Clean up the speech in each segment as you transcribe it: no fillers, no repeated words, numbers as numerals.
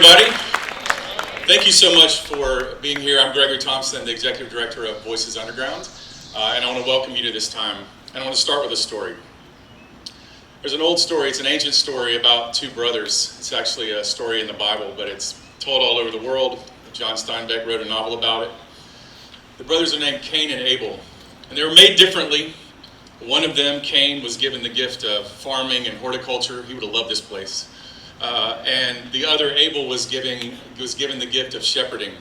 everybody. Thank you so much for being here. I'm Gregory Thompson, the Executive Director of Voices Underground, and I want to welcome you to this time. And I want to start with a story. There's an old story, it's an ancient story about two brothers. It's actually a story in the Bible, but it's told all over the world. John Steinbeck wrote a novel about it. The brothers are named Cain and Abel, and they were made differently. One of them, Cain, was given the gift of farming and horticulture. He would have loved this place. And the other, Abel, was given the gift of shepherding.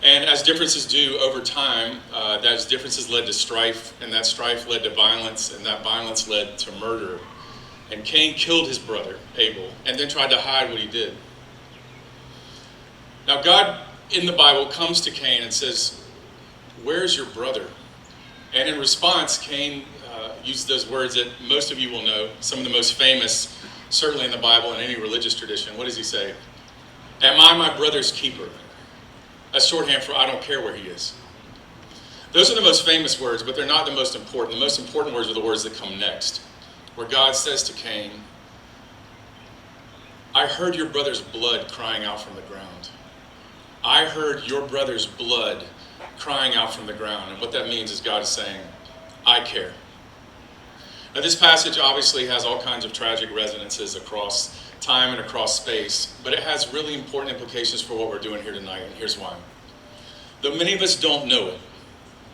And as differences do over time, those differences led to strife, and that strife led to violence, and that violence led to murder. And Cain killed his brother, Abel, and then tried to hide what he did. Now God, in the Bible, comes to Cain and says, "Where's your brother?" And in response, Cain used those words that most of you will know, some of the most famous, certainly in the Bible and any religious tradition. What does he say? "Am I my brother's keeper?" That's shorthand for "I don't care where he is." Those are the most famous words, but they're not the most important. The most important words are the words that come next, where God says to Cain, "I heard your brother's blood crying out from the ground." I heard your brother's blood crying out from the ground. And what that means is God is saying, I care. Now this passage obviously has all kinds of tragic resonances across time and across space, but it has really important implications for what we're doing here tonight, and here's why. Though many of us don't know it,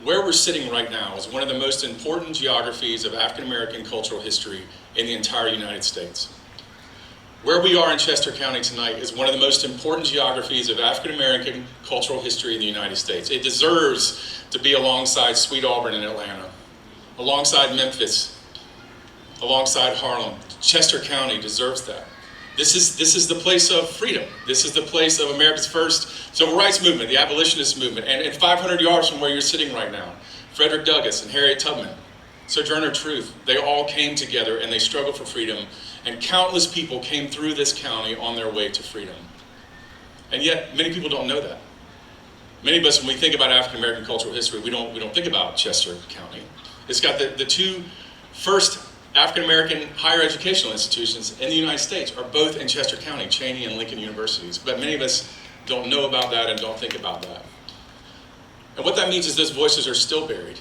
where we're sitting right now is one of the most important geographies of African American cultural history in the entire United States. Where we are in Chester County tonight is one of the most important geographies of African American cultural history in the United States. It deserves to be alongside Sweet Auburn in Atlanta, alongside Memphis, alongside Harlem. Chester County deserves that. This is the place of freedom. This is the place of America's first civil rights movement, the abolitionist movement. And 500 yards from where you're sitting right now, Frederick Douglass and Harriet Tubman, Sojourner Truth, they all came together and they struggled for freedom. And countless people came through this county on their way to freedom. And yet, many people don't know that. Many of us, when we think about African American cultural history, we don't think about Chester County. It's got the two first African American higher educational institutions in the United States are both in Chester County, Cheyney and Lincoln Universities. But many of us don't know about that and don't think about that. And what that means is those voices are still buried,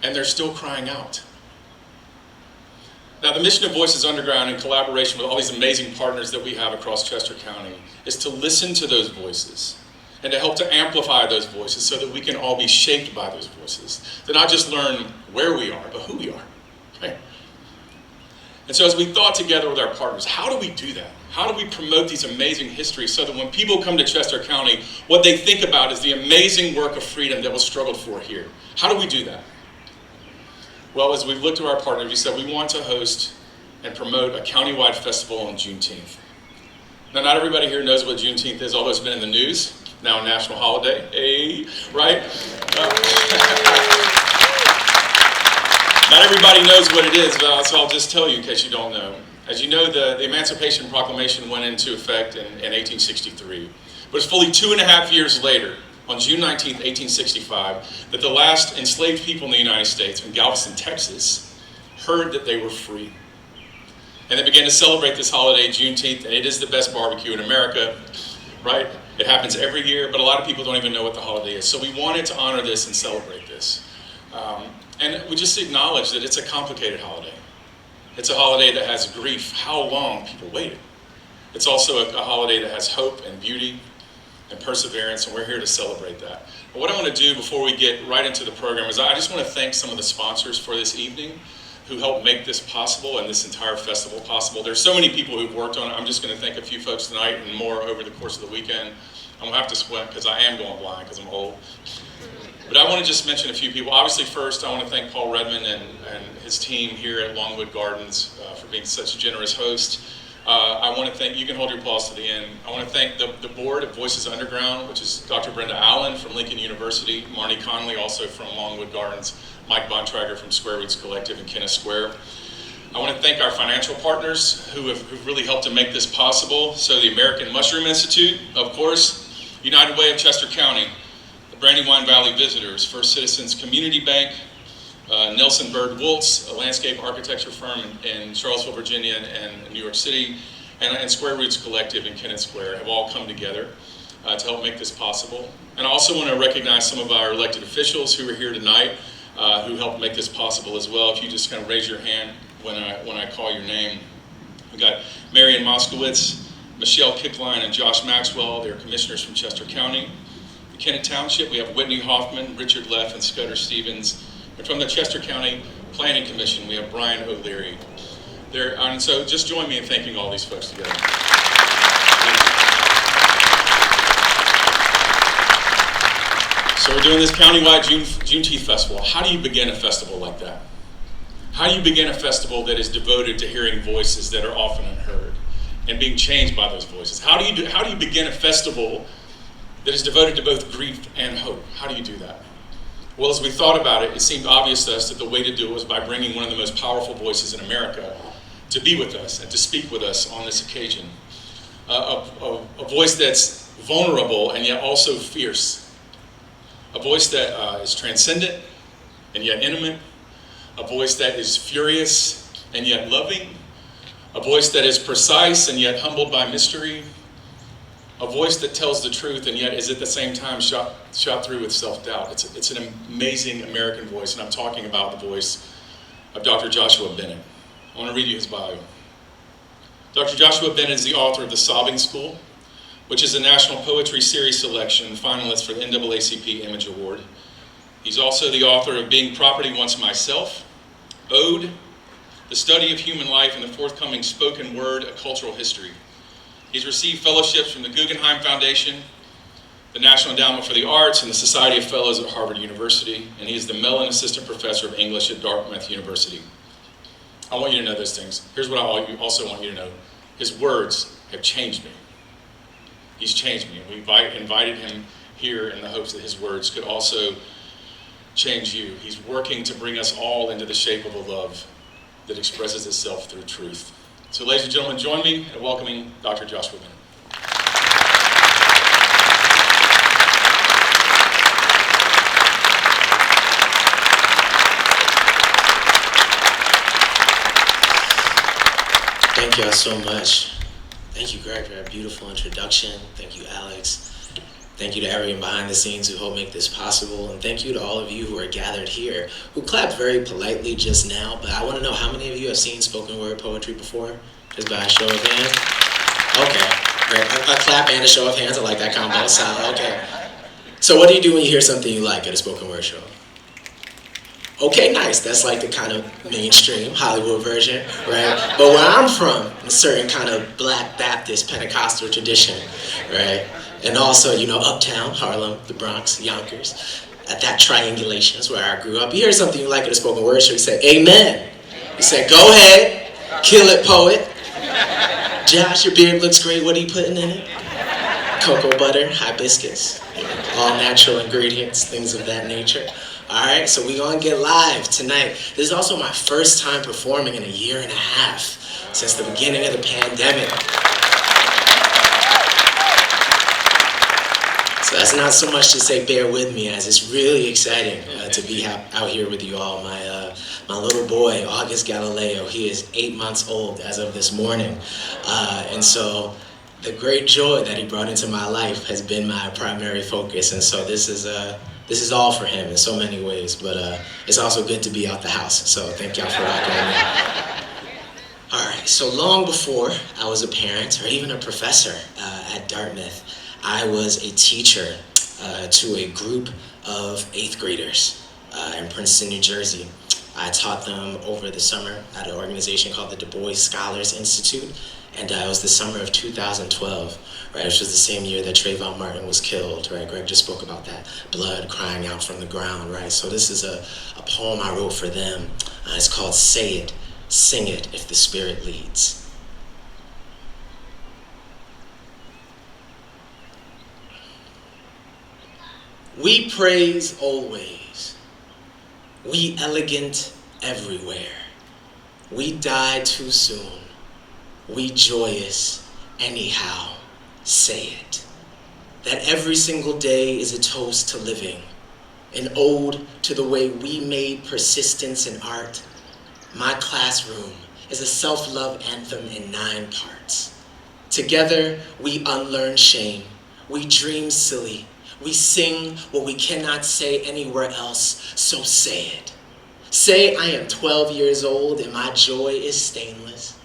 and they're still crying out. Now, the mission of Voices Underground, in collaboration with all these amazing partners that we have across Chester County, is to listen to those voices and to help to amplify those voices so that we can all be shaped by those voices. To not just learn where we are, but who we are. Right? And so as we thought together with our partners, how do we do that? How do we promote these amazing histories so that when people come to Chester County, what they think about is the amazing work of freedom that was struggled for here? How do we do that? Well, as we've looked at our partners, we said we want to host and promote a countywide festival on Juneteenth. Now, not everybody here knows what Juneteenth is, although it's been in the news, now a national holiday, right? Not everybody knows what it is, so I'll just tell you in case you don't know. As you know, the Emancipation Proclamation went into effect in 1863, but it's fully 2.5 years later, on June 19th, 1865, that the last enslaved people in the United States, in Galveston, Texas, heard that they were free. And they began to celebrate this holiday, Juneteenth, and it is the best barbecue in America, right? It happens every year, but a lot of people don't even know what the holiday is. So we wanted to honor this and celebrate this. And we just acknowledge that it's a complicated holiday. It's a holiday that has grief, how long people waited. It's also a holiday that has hope and beauty and perseverance, and we're here to celebrate that. But what I want to do before we get right into the program is I just want to thank some of the sponsors for this evening who helped make this possible and this entire festival possible. There's so many people who've worked on it. I'm just going to thank a few folks tonight and more over the course of the weekend. I'm going to have to sweat because I am going blind because I'm old. But I want to just mention a few people. Obviously, first, I want to thank Paul Redmond and his team here at Longwood Gardens for being such a generous host. I want to thank, you can hold your applause to the end. I want to thank the board of Voices Underground, which is Dr. Brenda Allen from Lincoln University, Marnie Conley also from Longwood Gardens, Mike Bontrager from Square Roots Collective in Kenneth Square. I want to thank our financial partners who've really helped to make this possible. So the American Mushroom Institute, of course, United Way of Chester County, the Brandywine Valley Visitors, First Citizens Community Bank, Nelson Bird Woltz, a landscape architecture firm in Charlottesville, Virginia, and New York City, and Square Roots Collective in Kennett Square have all come together to help make this possible. And I also want to recognize some of our elected officials who are here tonight who helped make this possible as well. If you just kind of raise your hand when I call your name. We've got Marion Moskowitz, Michelle Kickline, and Josh Maxwell. They're commissioners from Chester County. In Kennett Township, we have Whitney Hoffman, Richard Leff, and Scudder Stevens. And from the Chester County Planning Commission, we have Brian O'Leary. And so just join me in thanking all these folks together. So we're doing this countywide Juneteenth festival. How do you begin a festival like that? How do you begin a festival that is devoted to hearing voices that are often unheard and being changed by those voices? How do you begin a festival that is devoted to both grief and hope? How do you do that? Well, as we thought about it, it seemed obvious to us that the way to do it was by bringing one of the most powerful voices in America to be with us and to speak with us on this occasion. A voice that's vulnerable and yet also fierce. A voice that is transcendent and yet intimate. A voice that is furious and yet loving. A voice that is precise and yet humbled by mystery. A voice that tells the truth and yet is at the same time shot through with self-doubt. It's an amazing American voice, and I'm talking about the voice of Dr. Joshua Bennett. I want to read you his bio. Dr. Joshua Bennett is the author of The Sobbing School, which is a National Poetry Series selection finalist for the NAACP Image Award. He's also the author of Being Property Once Myself, Ode, The Study of Human Life, and the forthcoming Spoken Word, A Cultural History. He's received fellowships from the Guggenheim Foundation, the National Endowment for the Arts, and the Society of Fellows at Harvard University, and he is the Mellon Assistant Professor of English at Dartmouth University. I want you to know those things. Here's what I also want you to know. His words have changed me. He's changed me. We invited him here in the hopes that his words could also change you. He's working to bring us all into the shape of a love that expresses itself through truth. So ladies and gentlemen, join me in welcoming Dr. Joshua Bennett. Thank y'all so much. Thank you, Greg, for that beautiful introduction. Thank you, Alex. Thank you to everyone behind the scenes who helped make this possible. And thank you to all of you who are gathered here, who clapped very politely just now. But I want to know how many of you have seen spoken word poetry before? Just by a show of hands? Okay, great. A clap and a show of hands. I like that combo. Solid. Okay. So what do you do when you hear something you like at a spoken word show? Okay, nice. That's like the kind of mainstream Hollywood version, right? But where I'm from, a certain kind of Black Baptist Pentecostal tradition, right? And also, uptown, Harlem, the Bronx, Yonkers. At that triangulation is where I grew up. You hear something you like at a spoken word show, you say, amen. You say, go ahead, kill it, poet. Josh, your beard looks great. What are you putting in it? Cocoa butter, hibiscus, all natural ingredients, things of that nature. All right, so we're gonna get live tonight. This is also my first time performing in a year and a half since the beginning of the pandemic. So that's not so much to say bear with me, as it's really exciting to be out here with you all. My little boy, August Galileo, he is 8 months old as of this morning. And so the great joy that he brought into my life has been my primary focus. And so this is all for him in so many ways, but it's also good to be out the house. So thank y'all for rocking with me. All right, so long before I was a parent or even a professor at Dartmouth, I was a teacher to a group of 8th graders in Princeton, New Jersey. I taught them over the summer at an organization called the Du Bois Scholars Institute, and it was the summer of 2012, right, which was the same year that Trayvon Martin was killed, right? Greg just spoke about that, blood crying out from the ground, right? So this is a poem I wrote for them. It's called Say It, Sing It If the Spirit Leads. We praise always. We elegant everywhere. We die too soon. We joyous anyhow. Say it. That every single day is a toast to living, an ode to the way we made persistence in art. My classroom is a self-love anthem in 9 parts. Together, we unlearn shame. We dream silly. We sing what we cannot say anywhere else, so say it. Say I am 12 years old and my joy is stainless.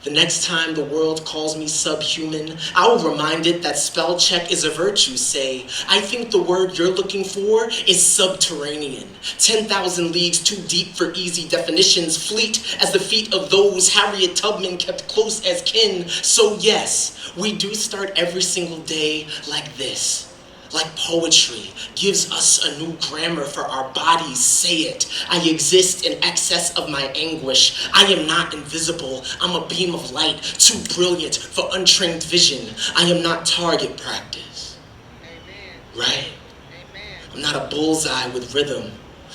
The next time the world calls me subhuman, I will remind it that spell check is a virtue. Say, I think the word you're looking for is subterranean. 10,000 leagues too deep for easy definitions, fleet as the feet of those Harriet Tubman kept close as kin. So yes, we do start every single day like this. Like poetry gives us a new grammar for our bodies. Say it. I exist in excess of my anguish. I am not invisible. I'm a beam of light, too brilliant for untrained vision. I am not target practice. Amen. Right? Amen. I'm not a bullseye with rhythm.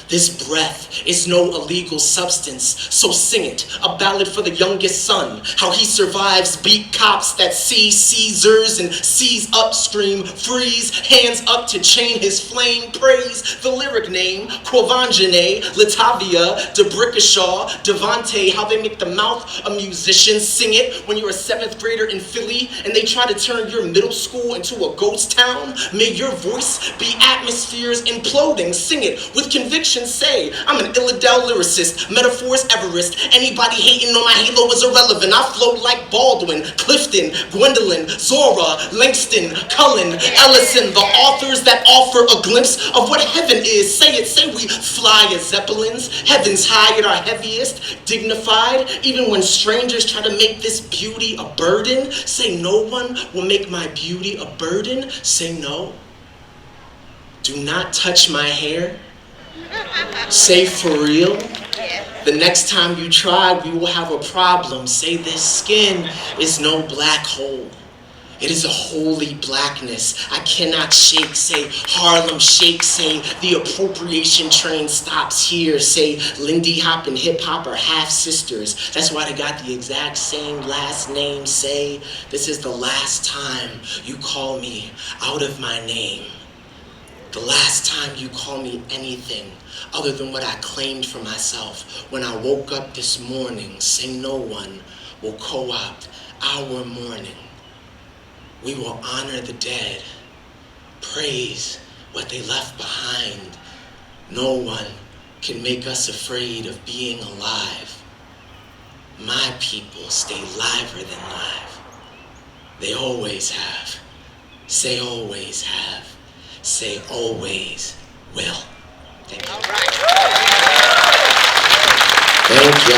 This breath is no illegal substance, so sing it, a ballad for the youngest son, how he survives beat cops that see Caesars and sees upstream, freeze, hands up to chain his flame, praise the lyric name, Quavanjane, Latavia, DeBrickashaw, Devante, how they make the mouth a musician, sing it when you're a 7th grader in Philly and they try to turn your middle school into a ghost town, may your voice be atmospheres imploding, sing it with conviction. Say, I'm an Illidale lyricist, metaphors Everest. Anybody hating on my halo is irrelevant. I flow like Baldwin, Clifton, Gwendolyn, Zora, Langston, Cullen, Ellison, the authors that offer a glimpse of what heaven is. Say it, say we fly as zeppelins, heaven's high at our heaviest, dignified, even when strangers try to make this beauty a burden. Say no one will make my beauty a burden. Say no. Do not touch my hair. Say for real. The next time you try, we will have a problem. Say this skin is no black hole. It is a holy blackness I cannot shake. Say Harlem Shake. Say the appropriation train stops here. Say Lindy Hop and hip hop are half sisters. That's why they got the exact same last name. Say this is the last time you call me out of my name. The last time you call me anything other than what I claimed for myself. When I woke up this morning, say no one will co-opt our mourning. We will honor the dead, praise what they left behind. No one can make us afraid of being alive. My people stay liver than live. They always have. Say always have. Say always will. Thank you. All right. Thank you.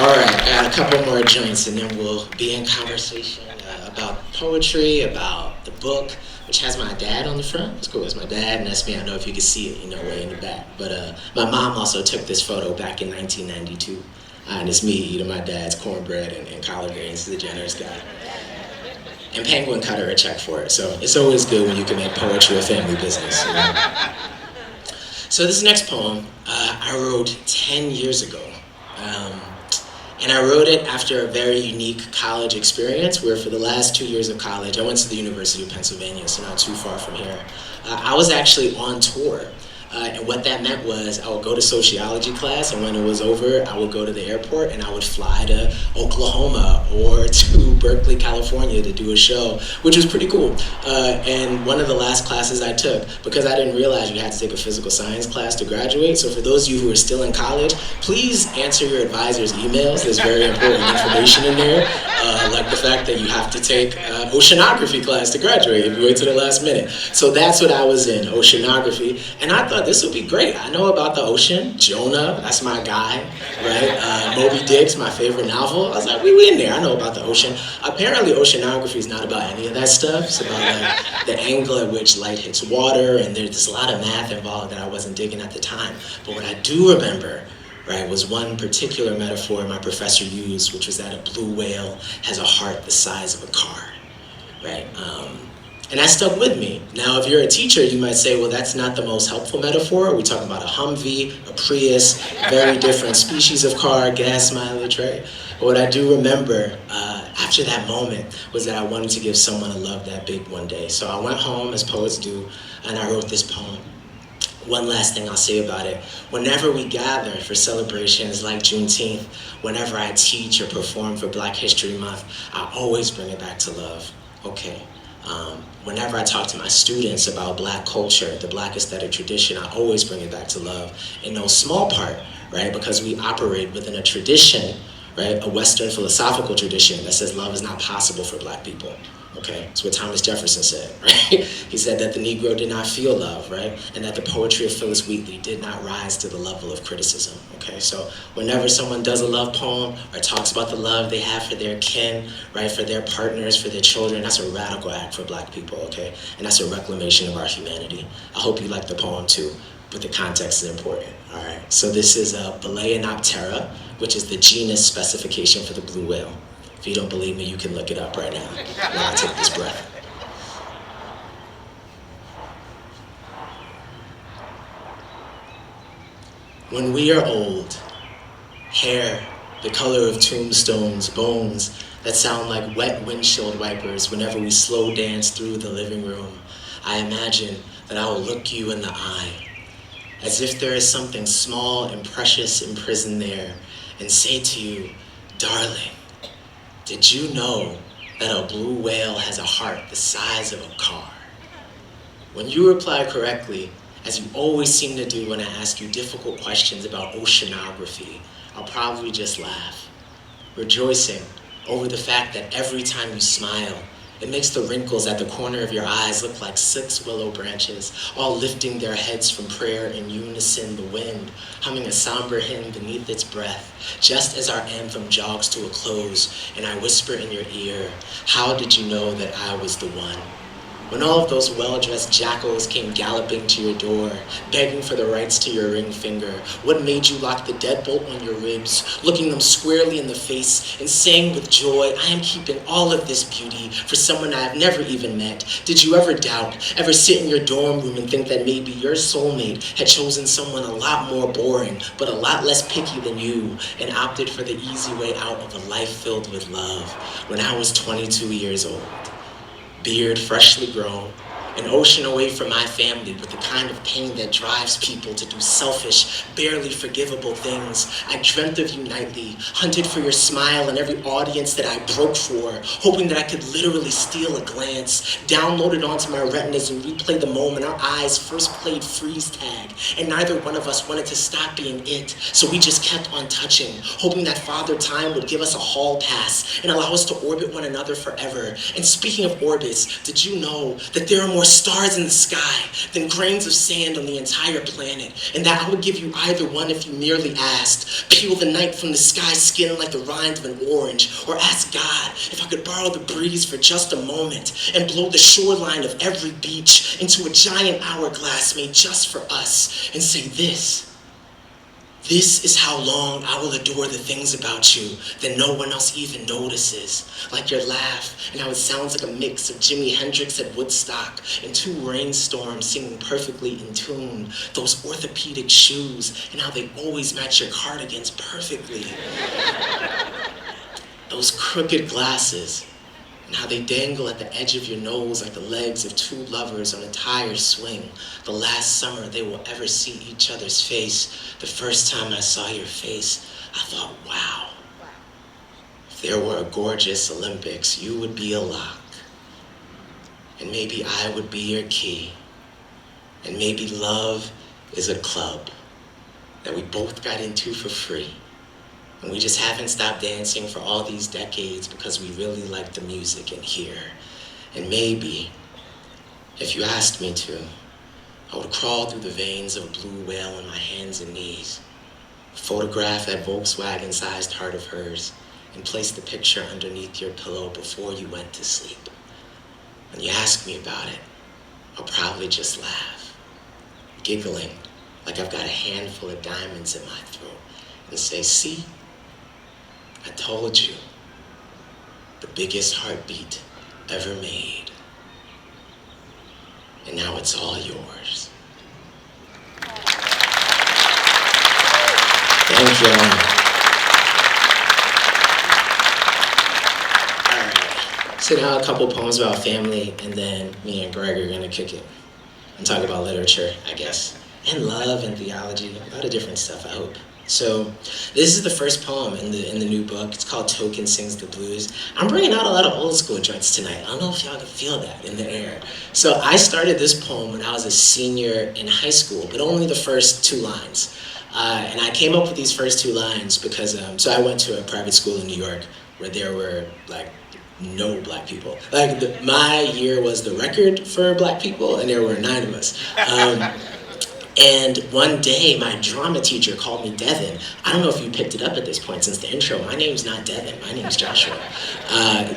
All right, I got a couple more joints and then we'll be in conversation about poetry, about the book, which has my dad on the front. It's cool, it's my dad, and that's me. I don't know if you can see it, way in the back. But my mom also took this photo back in 1992. And it's me eating my dad's cornbread and collard greens, the generous guy. And Penguin cut her a check for it, so it's always good when you can make poetry a family business. So this next poem, I wrote 10 years ago. And I wrote it after a very unique college experience where for the last 2 years of college, I went to the University of Pennsylvania, so not too far from here. I was actually on tour. And what that meant was I would go to sociology class, and when it was over, I would go to the airport and I would fly to Oklahoma or to Berkeley, California to do a show, which was pretty cool. And one of the last classes I took, because I didn't realize you had to take a physical science class to graduate, so for those of you who are still in college, please answer your advisor's emails. There's very important information in there, like the fact that you have to take oceanography class to graduate if you wait to the last minute. So that's what I was in, oceanography, and I thought this would be great. I know about the ocean. Jonah, that's my guy, right? Moby Dick's my favorite novel. I was like, we in there. I know about the ocean. Apparently, oceanography is not about any of that stuff. It's about like the angle at which light hits water, and there's a lot of math involved that I wasn't digging at the time. But what I do remember, right, was one particular metaphor my professor used, which was that a blue whale has a heart the size of a car, right? And that stuck with me. Now, if you're a teacher, you might say, well, that's not the most helpful metaphor. We're talking about a Humvee, a Prius, very different species of car, gas mileage, right? But what I do remember after that moment was that I wanted to give someone a love that big one day. So I went home, as poets do, and I wrote this poem. One last thing I'll say about it. Whenever we gather for celebrations like Juneteenth, whenever I teach or perform for Black History Month, I always bring it back to love. Okay. Whenever I talk to my students about Black culture, the Black aesthetic tradition, I always bring it back to love. In no small part, right, because we operate within a tradition, right, a Western philosophical tradition that says love is not possible for Black people. Okay, that's what Thomas Jefferson said, right? He said that the Negro did not feel love, right? And that the poetry of Phillis Wheatley did not rise to the level of criticism, okay? So whenever someone does a love poem or talks about the love they have for their kin, right, for their partners, for their children, that's a radical act for Black people, okay? And that's a reclamation of our humanity. I hope you like the poem too, but the context is important, all right? So this is Balaenoptera, which is the genus specification for the blue whale. If you don't believe me, you can look it up right now while I take this breath. When we are old, hair the color of tombstones, bones that sound like wet windshield wipers whenever we slow dance through the living room, I imagine that I will look you in the eye, as if there is something small and precious imprisoned there, and say to you, darling, did you know that a blue whale has a heart the size of a car? When you reply correctly, as you always seem to do when I ask you difficult questions about oceanography, I'll probably just laugh, rejoicing over the fact that every time you smile, it makes the wrinkles at the corner of your eyes look like 6 willow branches, all lifting their heads from prayer in unison, the wind humming a somber hymn beneath its breath, just as our anthem jogs to a close, and I whisper in your ear, how did you know that I was the one? When all of those well-dressed jackals came galloping to your door, begging for the rights to your ring finger, what made you lock the deadbolt on your ribs, looking them squarely in the face and saying with joy, I am keeping all of this beauty for someone I have never even met? Did you ever doubt, ever sit in your dorm room and think that maybe your soulmate had chosen someone a lot more boring, but a lot less picky than you, and opted for the easy way out of a life filled with love when I was 22 years old? Beard freshly grown, an ocean away from my family with the kind of pain that drives people to do selfish, barely forgivable things. I dreamt of you nightly, hunted for your smile in every audience that I broke for, hoping that I could literally steal a glance, downloaded onto my retinas and replay the moment our eyes first played freeze tag, and neither one of us wanted to stop being it, so we just kept on touching, hoping that Father Time would give us a hall pass and allow us to orbit one another forever. And speaking of orbits, did you know that there are more stars in the sky than grains of sand on the entire planet, and that I would give you either one if you merely asked? Peel the night from the sky skin like the rind of an orange, or ask God if I could borrow the breeze for just a moment and blow the shoreline of every beach into a giant hourglass made just for us, and say this is how long I will adore the things about you that no one else even notices. Like your laugh, and how it sounds like a mix of Jimi Hendrix at Woodstock and 2 rainstorms singing perfectly in tune. Those orthopedic shoes, and how they always match your cardigans perfectly. Those crooked glasses, and how they dangle at the edge of your nose like the legs of 2 lovers on a tire swing. The last summer they will ever see each other's face. The first time I saw your face, I thought, wow. If there were a gorgeous Olympics, you would be a lock. And maybe I would be your key. And maybe love is a club that we both got into for free. And we just haven't stopped dancing for all these decades because we really like the music in here. And maybe, if you asked me to, I would crawl through the veins of a blue whale on my hands and knees, photograph that Volkswagen-sized heart of hers, and place the picture underneath your pillow before you went to sleep. When you ask me about it, I'll probably just laugh, giggling like I've got a handful of diamonds in my throat, and say, see? I told you, the biggest heartbeat ever made. And now it's all yours. Thank you. All right. So now a couple poems about family, and then me and Greg are gonna kick it and talk about literature, I guess. and love and theology, a lot of different stuff, I hope. So this is the first poem in the new book. It's called Token Sings the Blues. I'm bringing out a lot of old school joints tonight. I don't know if y'all can feel that in the air. So I started this poem when I was a senior in high school, but only the first 2 lines. And I came up with these first 2 lines because, so I went to a private school in New York where there were like no black people. Like my year was the record for black people, and there were 9 of us. And one day, my drama teacher called me Devin. I don't know if you picked it up at this point since the intro. My name's not Devin. My name's Joshua.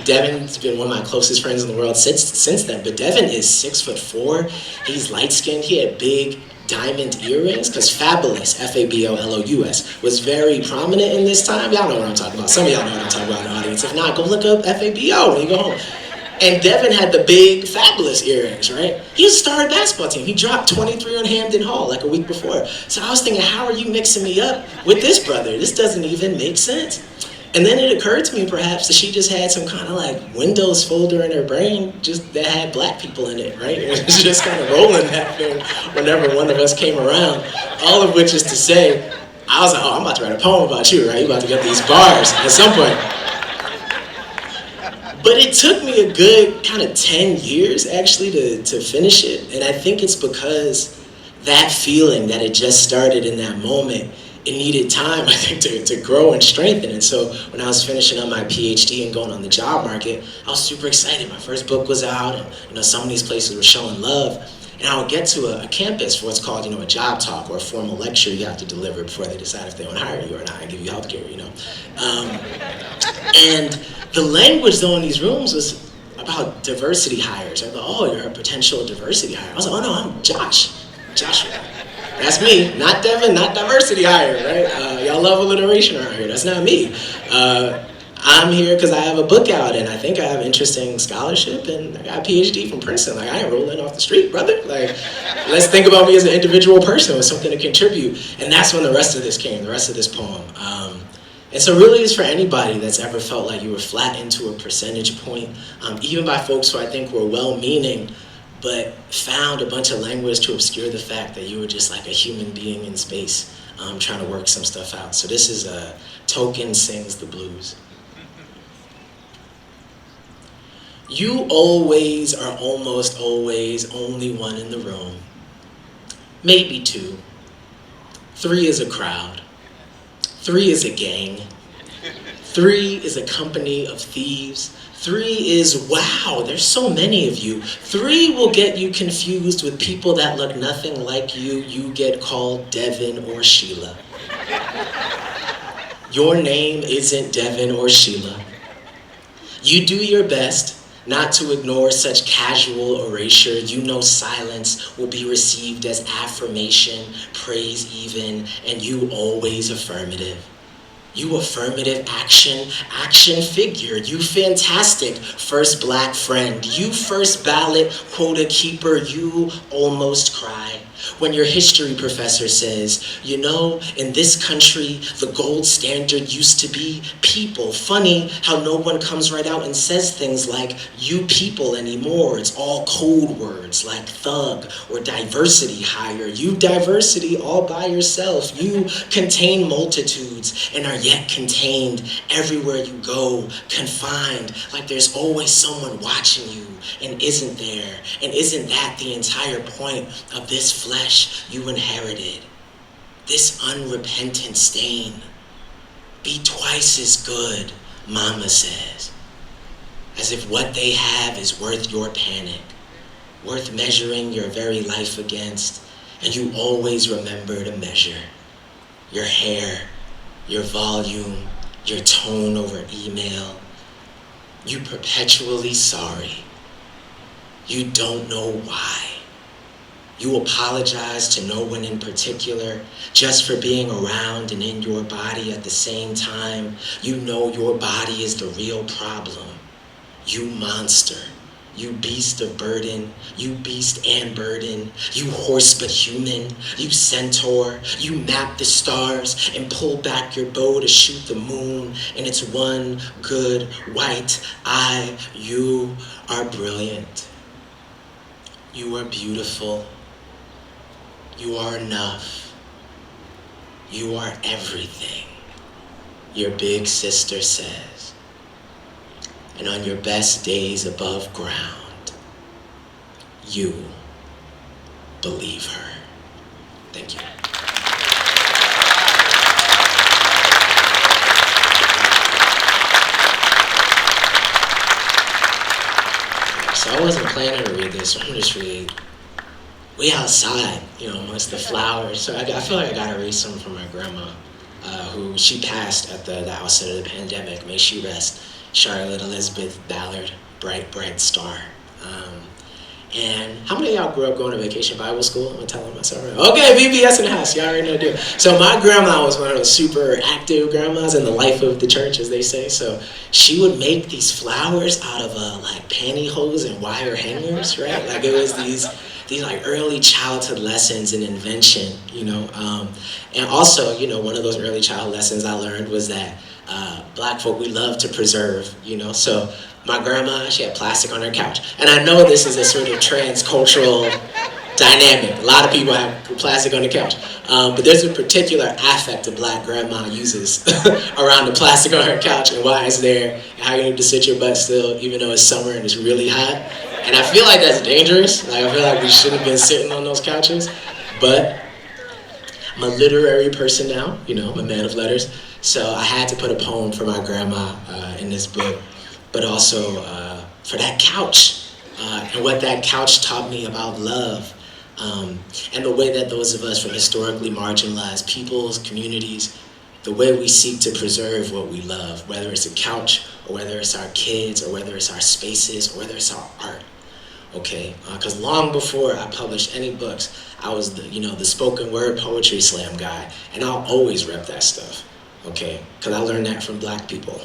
Devin's been one of my closest friends in the world since then. But Devin is 6'4". He's light-skinned. He had big diamond earrings, because Fabulous, F-A-B-O-L-O-U-S, was very prominent in this time. Y'all know what I'm talking about. Some of y'all know what I'm talking about in the audience. If not, go look up F-A-B-O when you go home. And Devin had the big Fabulous earrings, right? He was a star of the basketball team. He dropped 23 on Hampton Hall like a week before. So I was thinking, how are you mixing me up with this brother? This doesn't even make sense. And then it occurred to me perhaps that she just had some kind of like Windows folder in her brain just that had black people in it, right? It was just kind of rolling that thing whenever one of us came around. All of which is to say, I was like, oh, I'm about to write a poem about you, right? You're about to get these bars at some point. But it took me a good kind of 10 years actually to finish it. And I think it's because that feeling that it just started in that moment, it needed time, I think, to grow and strengthen. And so when I was finishing up my PhD and going on the job market, I was super excited. My first book was out, and some of these places were showing love. And I would get to a campus for what's called, a job talk or a formal lecture you have to deliver before they decide if they want to hire you or not and give you health care, And the language, though, in these rooms was about diversity hires. I thought, oh, you're a potential diversity hire. I was like, oh, no, I'm Joshua. That's me, not Devin, not diversity hire, right? Y'all love alliteration around here. That's not me. I'm here because I have a book out, and I think I have interesting scholarship, and I got a PhD from Princeton. Like, I ain't rolling off the street, brother. Like, let's think about me as an individual person with something to contribute. And that's when the rest of this came, the rest of this poem. And so really it's for anybody that's ever felt like you were flat into a percentage point, even by folks who I think were well-meaning, but found a bunch of language to obscure the fact that you were just like a human being in space, trying to work some stuff out. So this is Token Sings the Blues. You always are almost always only one in the room. Maybe 2. 3 is a crowd. 3 is a gang. 3 is a company of thieves. 3 is, wow, there's so many of you. 3 will get you confused with people that look nothing like you. You get called Devin or Sheila. Your name isn't Devin or Sheila. You do your best not to ignore such casual erasure. You know silence will be received as affirmation, praise even, and you always affirmative. You affirmative action figure. You fantastic first black friend. You first ballot quota keeper. You almost cry when your history professor says, in this country, the gold standard used to be people. Funny how no one comes right out and says things like, you people anymore. It's all code words like thug or diversity hire. You diversity all by yourself. You contain multitudes and are yet contained everywhere you go, confined, like there's always someone watching you and isn't there. And isn't that the entire point of this flesh you inherited? This unrepentant stain. Be twice as good, mama says. As if what they have is worth your panic, worth measuring your very life against. And you always remember to measure your hair, your volume, your tone over email. You perpetually sorry. You don't know why. You apologize to no one in particular, just for being around and in your body at the same time. You know your body is the real problem. You monster. You beast of burden, you beast and burden, you horse but human, you centaur, you map the stars and pull back your bow to shoot the moon in its one good white eye. You are brilliant. You are beautiful. You are enough. You are everything, your big sister says. And on your best days above ground, you believe her. Thank you. So I wasn't planning to read this, so I'm gonna just read. We outside, amongst the flowers. So I feel like I gotta read something from my grandma, who she passed at the outset of the pandemic. May she rest. Charlotte Elizabeth Ballard, bright, bright star. And how many of y'all grew up going to vacation Bible school? I'm telling myself, right? Okay, VBS in the house. Y'all already know the deal. So my grandma was one of those super active grandmas in the life of the church, as they say. So she would make these flowers out of like pantyhose and wire hangers, right? Like it was these like early childhood lessons in invention, and also, one of those early childhood lessons I learned was that black folk, we love to preserve, so my grandma, she had plastic on her couch, and I know this is a sort of transcultural dynamic. A lot of people have plastic on the couch, but there's a particular affect a black grandma uses around the plastic on her couch and why it's there, and how you need to sit your butt still even though it's summer and it's really hot. And I feel like that's dangerous. Like I feel like we shouldn't have been sitting on those couches. But I'm a literary person now, I'm a man of letters. So I had to put a poem for my grandma in this book, but also for that couch and what that couch taught me about love, and the way that those of us from historically marginalized peoples, communities, the way we seek to preserve what we love, whether it's a couch or whether it's our kids or whether it's our spaces or whether it's our art. Okay, because long before I published any books, I was the spoken word poetry slam guy, and I'll always rep that stuff. Okay, because I learned that from black people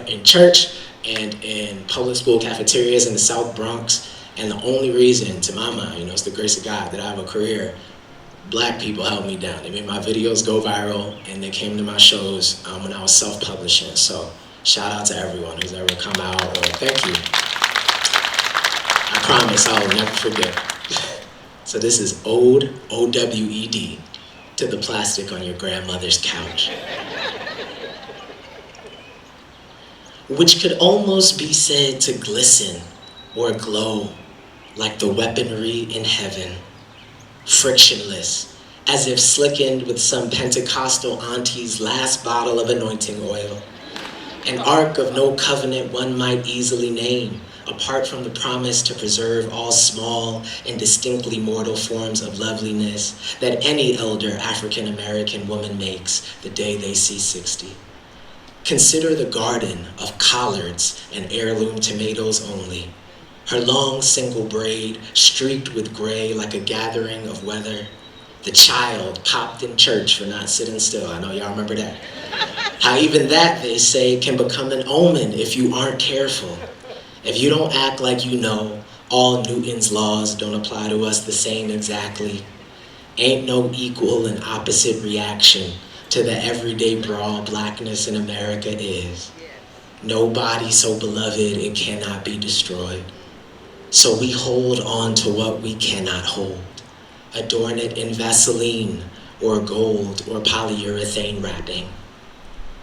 in church and in public school cafeterias in the South Bronx. And the only reason, to my mind, it's the grace of God that I have a career. Black people held me down. They made my videos go viral, and they came to my shows when I was self-publishing. So shout out to everyone who's ever come out, or thank you. I promise I will never forget. So this is Ode, O-W-E-D, to the plastic on your grandmother's couch. Which could almost be said to glisten or glow like the weaponry in heaven, frictionless, as if slickened with some Pentecostal auntie's last bottle of anointing oil. An ark of no covenant one might easily name, apart from the promise to preserve all small and distinctly mortal forms of loveliness that any elder African American woman makes the day they see 60. Consider the garden of collards and heirloom tomatoes only, her long single braid streaked with gray like a gathering of weather, the child popped in church for not sitting still. I know y'all remember that. How even that, they say, can become an omen if you aren't careful. If you don't act like you know, all Newton's laws don't apply to us the same exactly. Ain't no equal and opposite reaction to the everyday brawl blackness in America is. No body so beloved it cannot be destroyed. So we hold on to what we cannot hold. Adorn it in Vaseline or gold or polyurethane wrapping.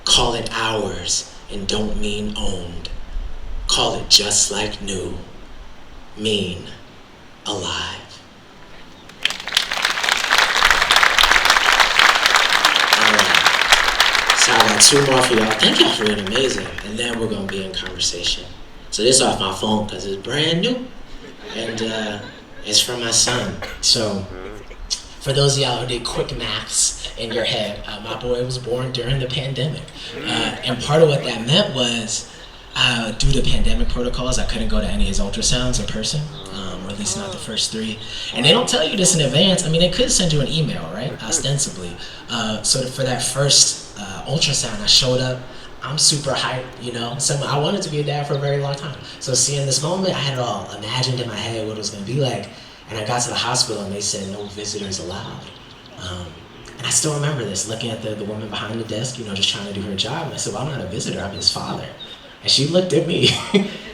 Call it ours and don't mean owned. Call it just like new. Mean alive. So I got two more for y'all. Thank y'all for being amazing. And then we're gonna be in conversation. So this is off my phone because it's brand new. And it's from my son. So for those of y'all who did quick maths in your head, my boy was born during the pandemic. And part of what that meant was, due to pandemic protocols, I couldn't go to any of his ultrasounds in person, or at least not the first 3. And they don't tell you this in advance. I mean, they could send you an email, right? Ostensibly. So for that first ultrasound, I showed up. I'm super hyped, I wanted to be a dad for a very long time. So seeing this moment, I had it all imagined in my head what it was gonna be like. And I got to the hospital and they said no visitors allowed. And I still remember this, looking at the woman behind the desk, just trying to do her job. And I said, well, I'm not a visitor, I'm his father. And she looked at me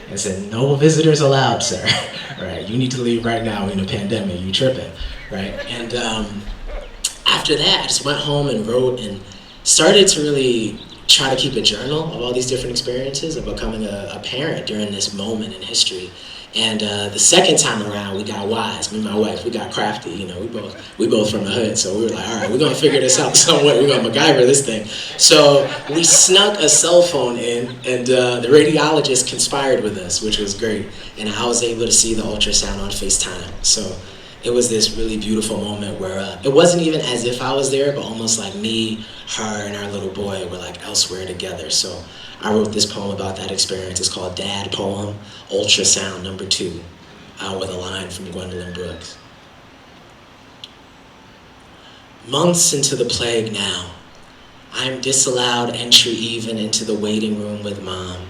and said, no visitors allowed, sir. Right, you need to leave right now in a pandemic, you tripping. right? And after that, I just went home and wrote and started to really try to keep a journal of all these different experiences of becoming a parent during this moment in history. And the second time around, we got wise. Me and my wife, we got crafty. You know, we both from the hood, so we were like, all right, we're gonna figure this out some way. We're gonna MacGyver this thing. So we snuck a cell phone in, and the radiologist conspired with us, which was great. And I was able to see the ultrasound on FaceTime. So it was this really beautiful moment where it wasn't even as if I was there, but almost like me, her, and our little boy were like elsewhere together. So I wrote this poem about that experience. It's called Dad Poem, Ultrasound number 2, with a line from Gwendolyn Brooks. Months into the plague now, I am disallowed entry even into the waiting room with Mom.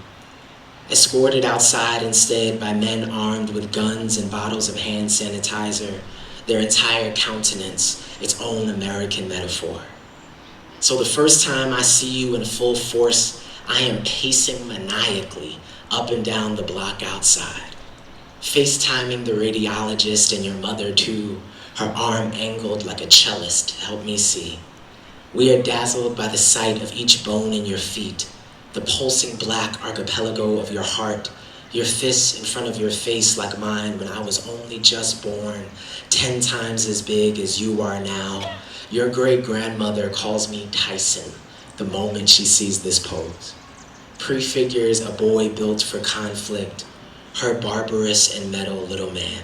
Escorted outside instead by men armed with guns and bottles of hand sanitizer, their entire countenance its own American metaphor. So the first time I see you in full force, I am pacing maniacally up and down the block outside, FaceTiming the radiologist and your mother too, her arm angled like a cellist to help me see. We are dazzled by the sight of each bone in your feet, the pulsing black archipelago of your heart, your fists in front of your face like mine when I was only just born, 10 times as big as you are now. Your great-grandmother calls me Tyson the moment she sees this pose. Prefigures a boy built for conflict, her barbarous and metal little man.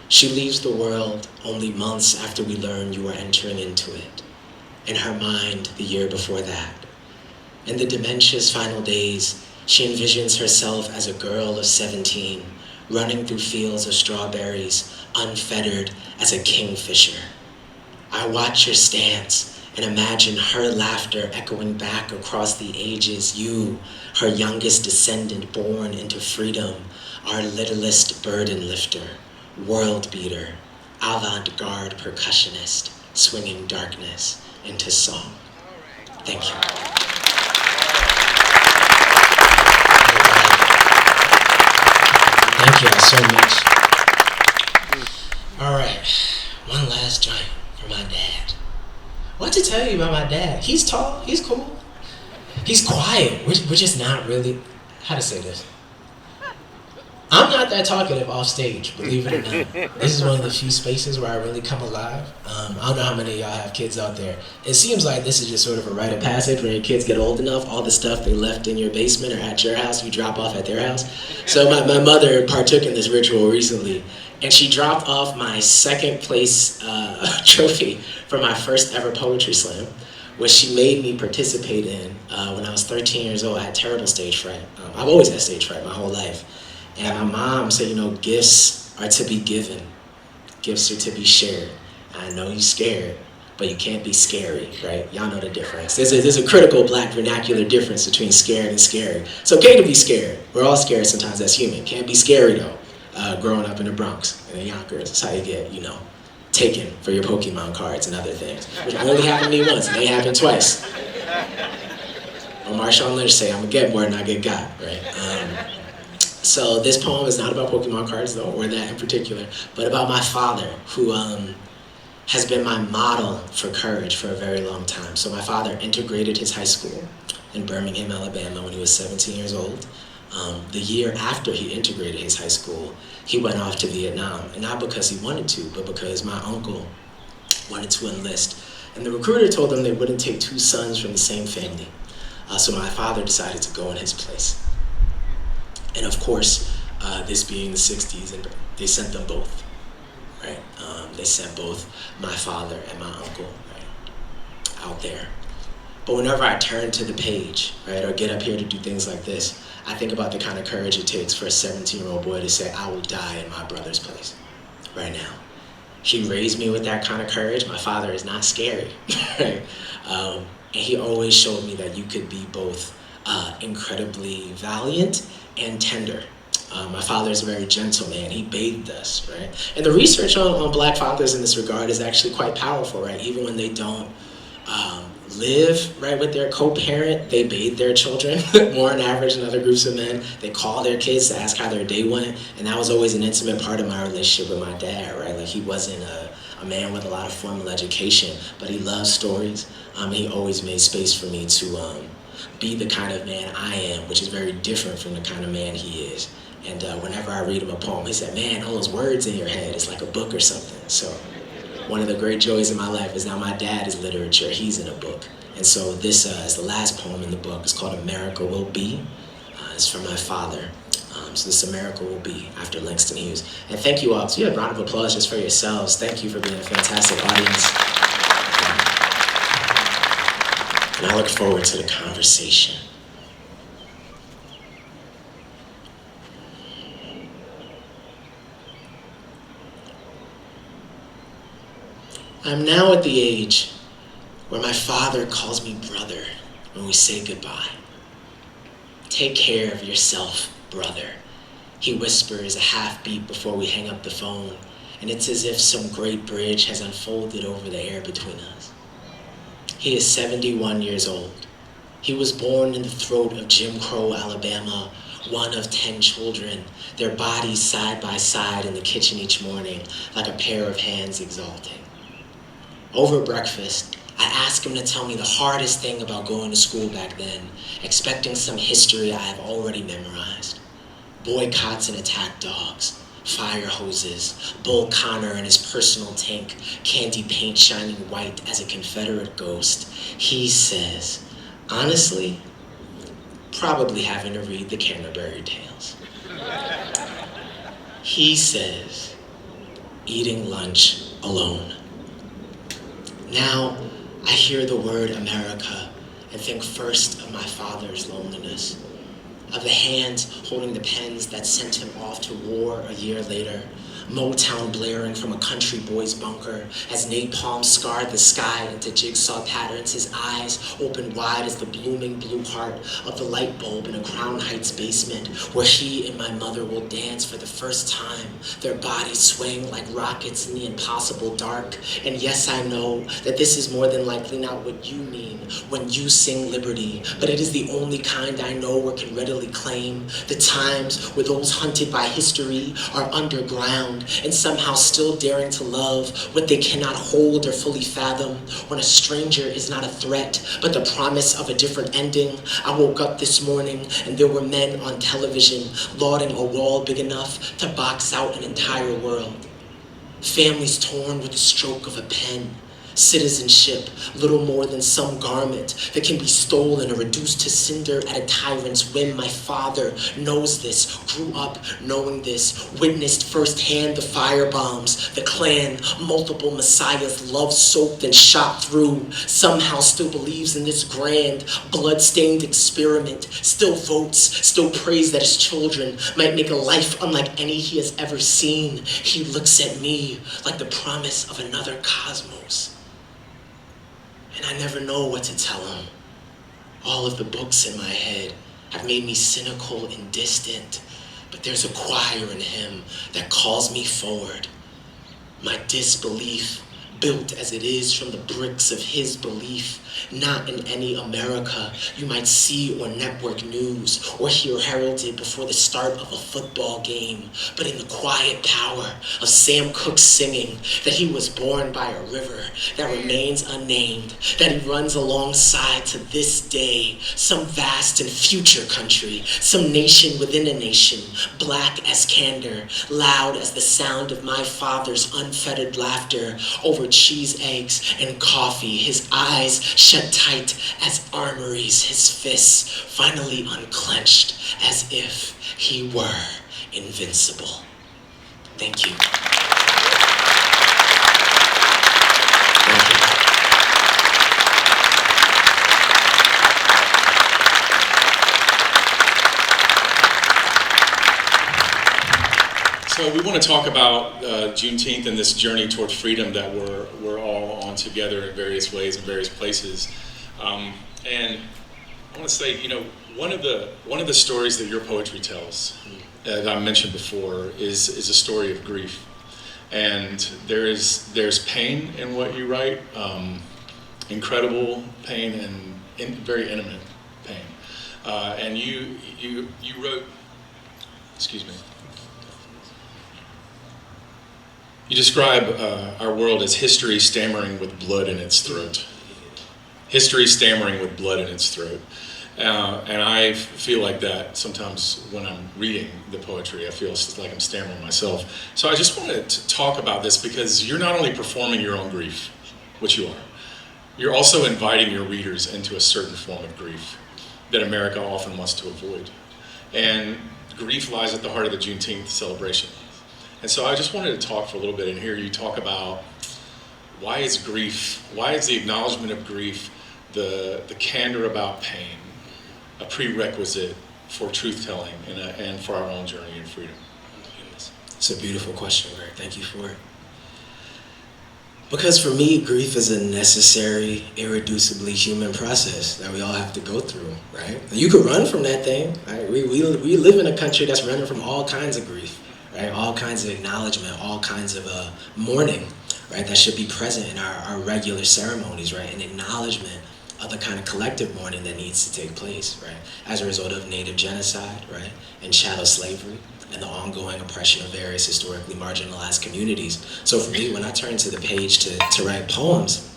She leaves the world only months after we learn you are entering into it. In her mind, the year before that. In the dementia's final days, she envisions herself as a girl of 17, running through fields of strawberries, unfettered as a kingfisher. I watch her stance and imagine her laughter echoing back across the ages, you, her youngest descendant born into freedom, our littlest burden lifter, world beater, avant-garde percussionist, swinging darkness into song. Thank you. Thank you all so much. All right, one last joint for my dad. What to tell you about my dad? He's tall, he's cool. He's quiet. We're just not really, how to say this? I'm not that talkative off stage, believe it or not. This is one of the few spaces where I really come alive. I don't know how many of y'all have kids out there. It seems like this is just sort of a rite of passage when your kids get old enough, all the stuff they left in your basement or at your house, you drop off at their house. So my mother partook in this ritual recently, and she dropped off my second place trophy for my first ever poetry slam, which she made me participate in when I was 13 years old. I had terrible stage fright. I've always had stage fright my whole life. And my mom said, you know, gifts are to be given. Gifts are to be shared. I know you're scared, but you can't be scary, right? Y'all know the difference. There's a critical black vernacular difference between scared and scary. It's okay to be scared. We're all scared sometimes as human. Can't be scary though. Growing up in the Bronx and in Yonkers, that's how you get, you know, taken for your Pokemon cards and other things. Which only happened to me once, and they happened twice. Marshawn Lynch say, I'm gonna get more than I get got, right? So this poem is not about Pokemon cards though, or that in particular, but about my father, who has been my model for courage for a very long time. So my father integrated his high school in Birmingham, Alabama when he was 17 years old. The year after he integrated his high school, he went off to Vietnam, and not because he wanted to, but because my uncle wanted to enlist. And the recruiter told him they wouldn't take 2 sons from the same family. So my father decided to go in his place. And of course, this being the 60s, and they sent them both, right? They sent both my father and my uncle, right, out there. But whenever I turn to the page, right, or get up here to do things like this, I think about the kind of courage it takes for a 17-year-old boy to say, I will die in my brother's place, right now. He raised me with that kind of courage. My father is not scary, right? And he always showed me that you could be both incredibly valiant and tender. My father is a very gentle man. He bathed us, right? And the research on black fathers in this regard is actually quite powerful, right? Even when they don't live, right, with their co-parent, they bathe their children more on average than other groups of men. They call their kids to ask how their day went, and that was always an intimate part of my relationship with my dad, right? Like he wasn't a a man with a lot of formal education, but he loves stories. He always made space for me to be the kind of man I am, which is very different from the kind of man he is. And whenever I read him a poem, he said, man, all those words in your head, it's like a book or something. So one of the great joys in my life is now my dad is literature, he's in a book. And so this is the last poem in the book. It's called America Will Be. It's from my father. So this America Will Be after Langston Hughes. And thank you all. So you have a round of applause just for yourselves. Thank you for being a fantastic audience. And I look forward to the conversation. I'm now at the age where my father calls me brother when we say goodbye. Take care of yourself, brother. He whispers a half beat before we hang up the phone, and it's as if some great bridge has unfolded over the air between us. He is 71 years old. He was born in the throat of Jim Crow, Alabama, one of 10 children, their bodies side by side in the kitchen each morning, like a pair of hands exalting. Over breakfast, I ask him to tell me the hardest thing about going to school back then, expecting some history I have already memorized. Boycotts and attack dogs, fire hoses, Bull Connor and his personal tank, candy paint shining white as a Confederate ghost. He says, honestly, probably having to read the Canterbury Tales. He says, eating lunch alone. Now, I hear the word America and think first of my father's loneliness, of the hands holding the pens that sent him off to war a year later, Motown blaring from a country boy's bunker as napalm scarred the sky into jigsaw patterns, his eyes open wide as the blooming blue heart of the light bulb in a Crown Heights basement where he and my mother will dance for the first time, their bodies swaying like rockets in the impossible dark. And yes, I know that this is more than likely not what you mean when you sing liberty, but it is the only kind I know or can readily claim. The times where those hunted by history are underground and somehow still daring to love what they cannot hold or fully fathom, when a stranger is not a threat, but the promise of a different ending. I woke up this morning and there were men on television lauding a wall big enough to box out an entire world. Families torn with the stroke of a pen. Citizenship, little more than some garment that can be stolen or reduced to cinder at a tyrant's whim. My father knows this, grew up knowing this, witnessed firsthand the firebombs, the Klan, multiple messiahs, love-soaked and shot through. Somehow still believes in this grand, blood-stained experiment, still votes, still prays that his children might make a life unlike any he has ever seen. He looks at me like the promise of another cosmos. And I never know what to tell him. All of the books in my head have made me cynical and distant, but there's a choir in him that calls me forward. My disbelief, built as it is from the bricks of his belief, not in any America you might see on network news or hear heralded before the start of a football game, but in the quiet power of Sam Cooke singing that he was born by a river that remains unnamed, that he runs alongside to this day, some vast and future country, some nation within a nation, black as candor, loud as the sound of my father's unfettered laughter over cheese, eggs, and coffee, his eyes shut tight as armories, his fists finally unclenched as if he were invincible. Thank you. Thank you. So we want to talk about Juneteenth and this journey toward freedom that we're all on together in various ways in various places. And I want to say, one of the stories that your poetry tells, that I mentioned before, is a story of grief. And there's pain in what you write, incredible pain and very intimate pain. And you wrote, excuse me. You describe our world as history stammering with blood in its throat. History stammering with blood in its throat. And I feel like that sometimes when I'm reading the poetry. I feel like I'm stammering myself. So I just wanted to talk about this because you're not only performing your own grief, which you are, you're also inviting your readers into a certain form of grief that America often wants to avoid. And grief lies at the heart of the Juneteenth celebration. And so I just wanted to talk for a little bit and hear you talk about why is the acknowledgement of grief, the candor about pain, a prerequisite for truth-telling and for our own journey in freedom? It's a beautiful question, Greg. Thank you for it. Because for me, grief is a necessary, irreducibly human process that we all have to go through, right? You could run from that thing, right? We live in a country that's running from all kinds of grief, right? All kinds of acknowledgement, all kinds of mourning, right? That should be present in our regular ceremonies, right? An acknowledgement of the kind of collective mourning that needs to take place, right? As a result of Native genocide, right? And chattel slavery, and the ongoing oppression of various historically marginalized communities. So for me, when I turn to the page to write poems,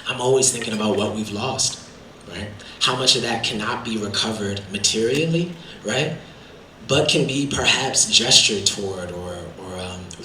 I'm always thinking about what we've lost, right? How much of that cannot be recovered materially, right? But can be perhaps gestured toward or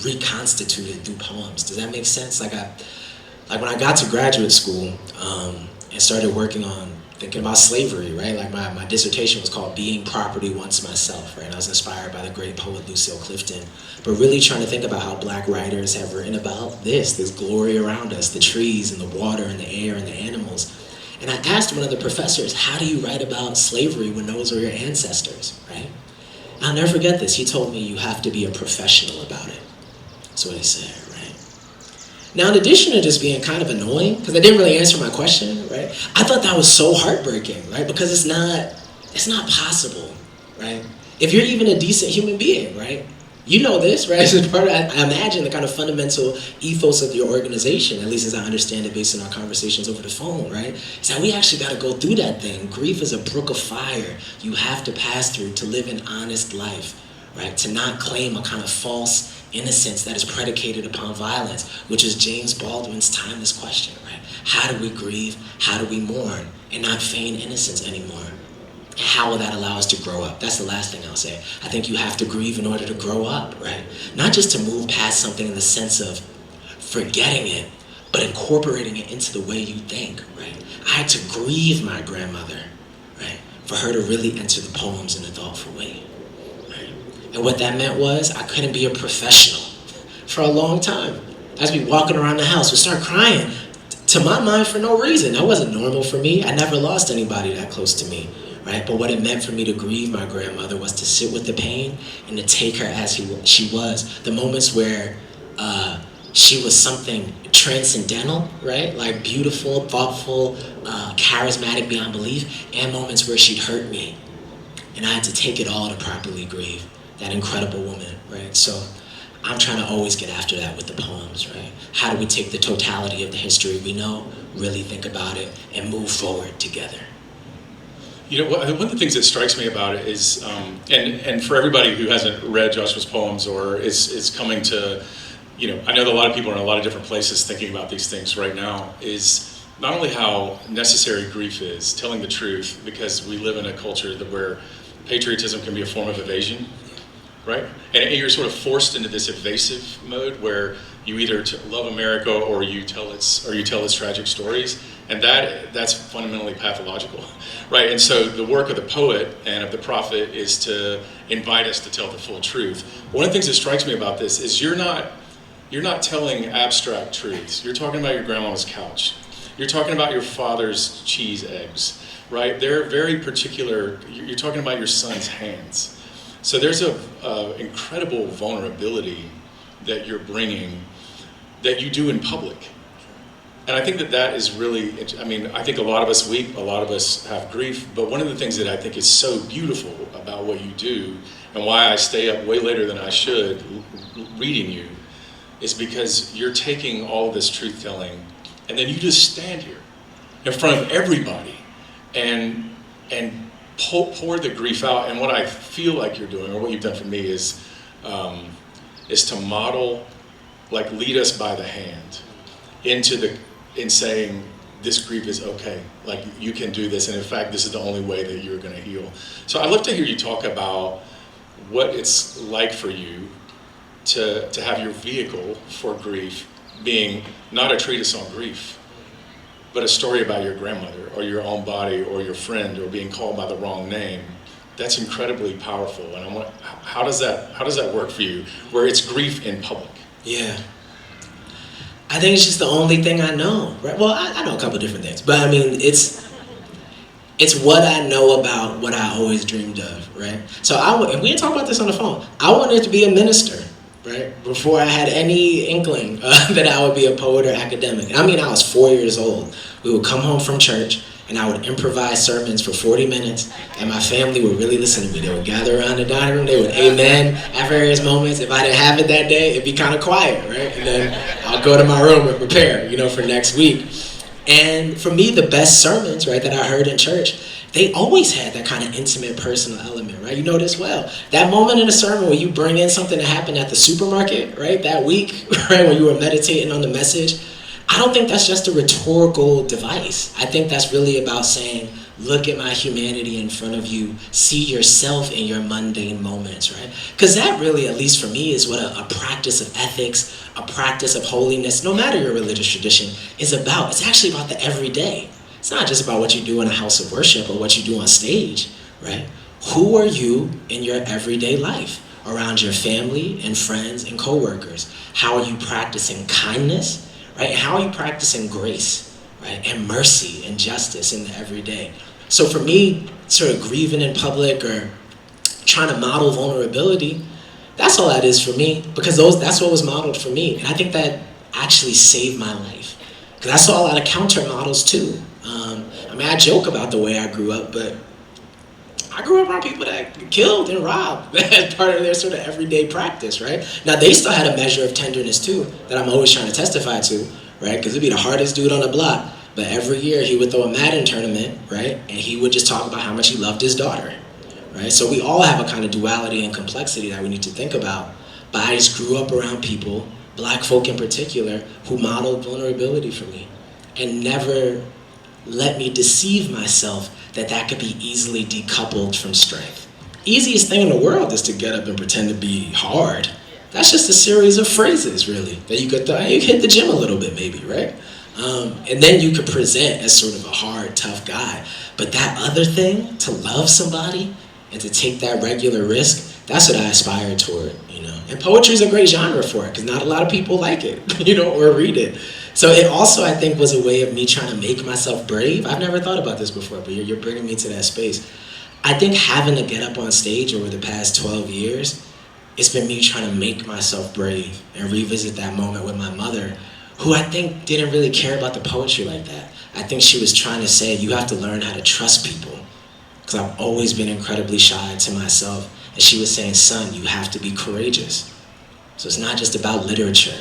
reconstituted through poems. Does that make sense? Like when I got to graduate school and started working on thinking about slavery, right? Like my dissertation was called Being Property Once Myself, right? I was inspired by the great poet Lucille Clifton, but really trying to think about how Black writers have written about this glory around us, the trees and the water and the air and the animals. And I asked one of the professors, how do you write about slavery when those were your ancestors, right? And I'll never forget this. He told me you have to be a professional about it. That's what he said, right? Now, in addition to just being kind of annoying, because I didn't really answer my question, right? I thought that was so heartbreaking, right? Because it's not possible, right? If you're even a decent human being, right? You know this, right? This is part of, I imagine, the kind of fundamental ethos of your organization, at least as I understand it based on our conversations over the phone, right? Is that we actually got to go through that thing. Grief is a brook of fire you have to pass through to live an honest life, right? To not claim a kind of false innocence that is predicated upon violence, which is James Baldwin's timeless question, right? How do we grieve? How do we mourn and not feign innocence anymore? How will that allow us to grow up? That's the last thing I'll say. I think you have to grieve in order to grow up, right? Not just to move past something in the sense of forgetting it, but incorporating it into the way you think, right? I had to grieve my grandmother, right? For her to really enter the poems in a thoughtful way. And what that meant was I couldn't be a professional for a long time. I'd be walking around the house, would start crying, to my mind, for no reason. That wasn't normal for me. I never lost anybody that close to me, right? But what it meant for me to grieve my grandmother was to sit with the pain and to take her as she was. The moments where she was something transcendental, right? Like beautiful, thoughtful, charismatic beyond belief, and moments where she'd hurt me. And I had to take it all to properly grieve that incredible woman, right? So I'm trying to always get after that with the poems, right? How do we take the totality of the history we know, really think about it, and move forward together? You know, one of the things that strikes me about it is, and for everybody who hasn't read Joshua's poems or is coming to, you know, I know that a lot of people are in a lot of different places thinking about these things right now, is not only how necessary grief is, telling the truth, because we live in a culture where patriotism can be a form of evasion, right? And you're sort of forced into this evasive mode where you either love America or you tell its tragic stories, and that's fundamentally pathological, right? And so the work of the poet and of the prophet is to invite us to tell the full truth. One of the things that strikes me about this is you're not telling abstract truths. You're talking about your grandma's couch. You're talking about your father's cheese eggs, right? They're very particular. You're talking about your son's hands. So there's a incredible vulnerability that you're bringing that you do in public. And I think that is really, I mean, I think a lot of us weep, a lot of us have grief, but one of the things that I think is so beautiful about what you do and why I stay up way later than I should reading you is because you're taking all of this truth-telling and then you just stand here in front of everybody and pour the grief out. And what I feel like you're doing, or what you've done for me, is to model like lead us by the hand in saying this grief is okay. Like you can do this, and in fact, this is the only way that you're going to heal. So I'd love to hear you talk about what it's like for you to have your vehicle for grief being not a treatise on grief, but a story about your grandmother or your own body or your friend or being called by the wrong name. That's incredibly powerful. And I want, how does that work for you, where it's grief in public? Yeah. I think it's just the only thing I know, right? Well, I know a couple different things, but I mean, it's what I know about what I always dreamed of, right? So and we didn't talk about this on the phone. I wanted to be a minister, right? Before I had any inkling that I would be a poet or academic. I mean, I was 4 years old. We would come home from church and I would improvise sermons for 40 minutes, and my family would really listen to me. They would gather around the dining room, they would amen at various moments. If I didn't have it that day, it'd be kind of quiet, right? And then I'll go to my room and prepare, for next week. And for me, the best sermons, right, that I heard in church, they always had that kind of intimate, personal element, right? You know this well. That moment in a sermon where you bring in something that happened at the supermarket, right, that week, right, when you were meditating on the message, I don't think that's just a rhetorical device. I think that's really about saying, look at my humanity in front of you, see yourself in your mundane moments, right? Because that really, at least for me, is what a practice of ethics, a practice of holiness, no matter your religious tradition, is about. It's actually about the everyday. It's not just about what you do in a house of worship or what you do on stage, right? Who are you in your everyday life around your family and friends and coworkers? How are you practicing kindness, right? How are you practicing grace, right? And mercy and justice in the everyday? So for me, sort of grieving in public or trying to model vulnerability, that's all that is for me, because that's what was modeled for me. And I think that actually saved my life. Because I saw a lot of counter models too. I joke about the way I grew up, but I grew up around people that killed and robbed as part of their sort of everyday practice, right? Now, they still had a measure of tenderness too that I'm always trying to testify to, right? Because it'd be the hardest dude on the block. But every year he would throw a Madden tournament, right? And he would just talk about how much he loved his daughter, right? So we all have a kind of duality and complexity that we need to think about. But I just grew up around people, black folk in particular, who modeled vulnerability for me and never let me deceive myself that could be easily decoupled from strength. Easiest thing in the world is to get up and pretend to be hard. That's just a series of phrases, really, that you could you hit the gym a little bit, maybe, right? And then you could present as sort of a hard, tough guy. But that other thing, to love somebody and to take that regular risk, that's what I aspire toward, And poetry is a great genre for it, because not a lot of people like it, or read it. So it also, I think, was a way of me trying to make myself brave. I've never thought about this before, but you're bringing me to that space. I think having to get up on stage over the past 12 years, it's been me trying to make myself brave and revisit that moment with my mother, who I think didn't really care about the poetry like that. I think she was trying to say, you have to learn how to trust people, because I've always been incredibly shy to myself. And she was saying, son, you have to be courageous. So it's not just about literature.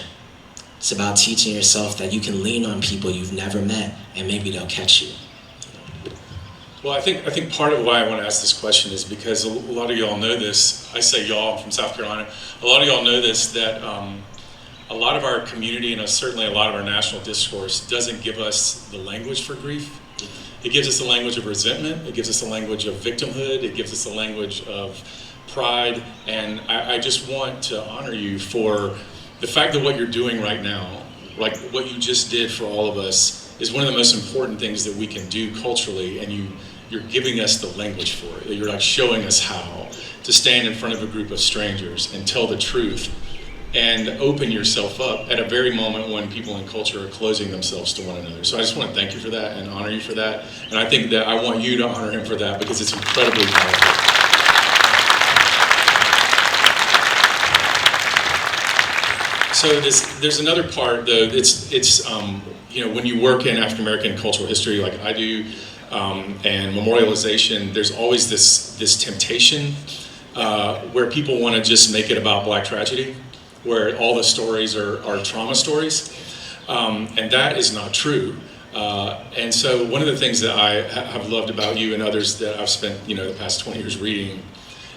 It's about teaching yourself that you can lean on people you've never met, and maybe they'll catch you. Well, I think part of why I want to ask this question is because a lot of y'all know this. I say y'all, I'm from South Carolina. A lot of y'all know this, that a lot of our community and certainly a lot of our national discourse doesn't give us the language for grief. It gives us the language of resentment. It gives us the language of victimhood. It gives us the language of pride. And I just want to honor you for the fact that what you're doing right now, like what you just did for all of us, is one of the most important things that we can do culturally, and you're giving us the language for it. You're like showing us how to stand in front of a group of strangers and tell the truth and open yourself up at a very moment when people in culture are closing themselves to one another. So I just want to thank you for that and honor you for that. And I think that I want you to honor him for that, because it's incredibly powerful. So there's another part, though. It's when you work in African American cultural history, like I do, and memorialization, there's always this temptation where people want to just make it about Black tragedy, where all the stories are trauma stories, and that is not true. And so one of the things that I have loved about you and others that I've spent the past 20 years reading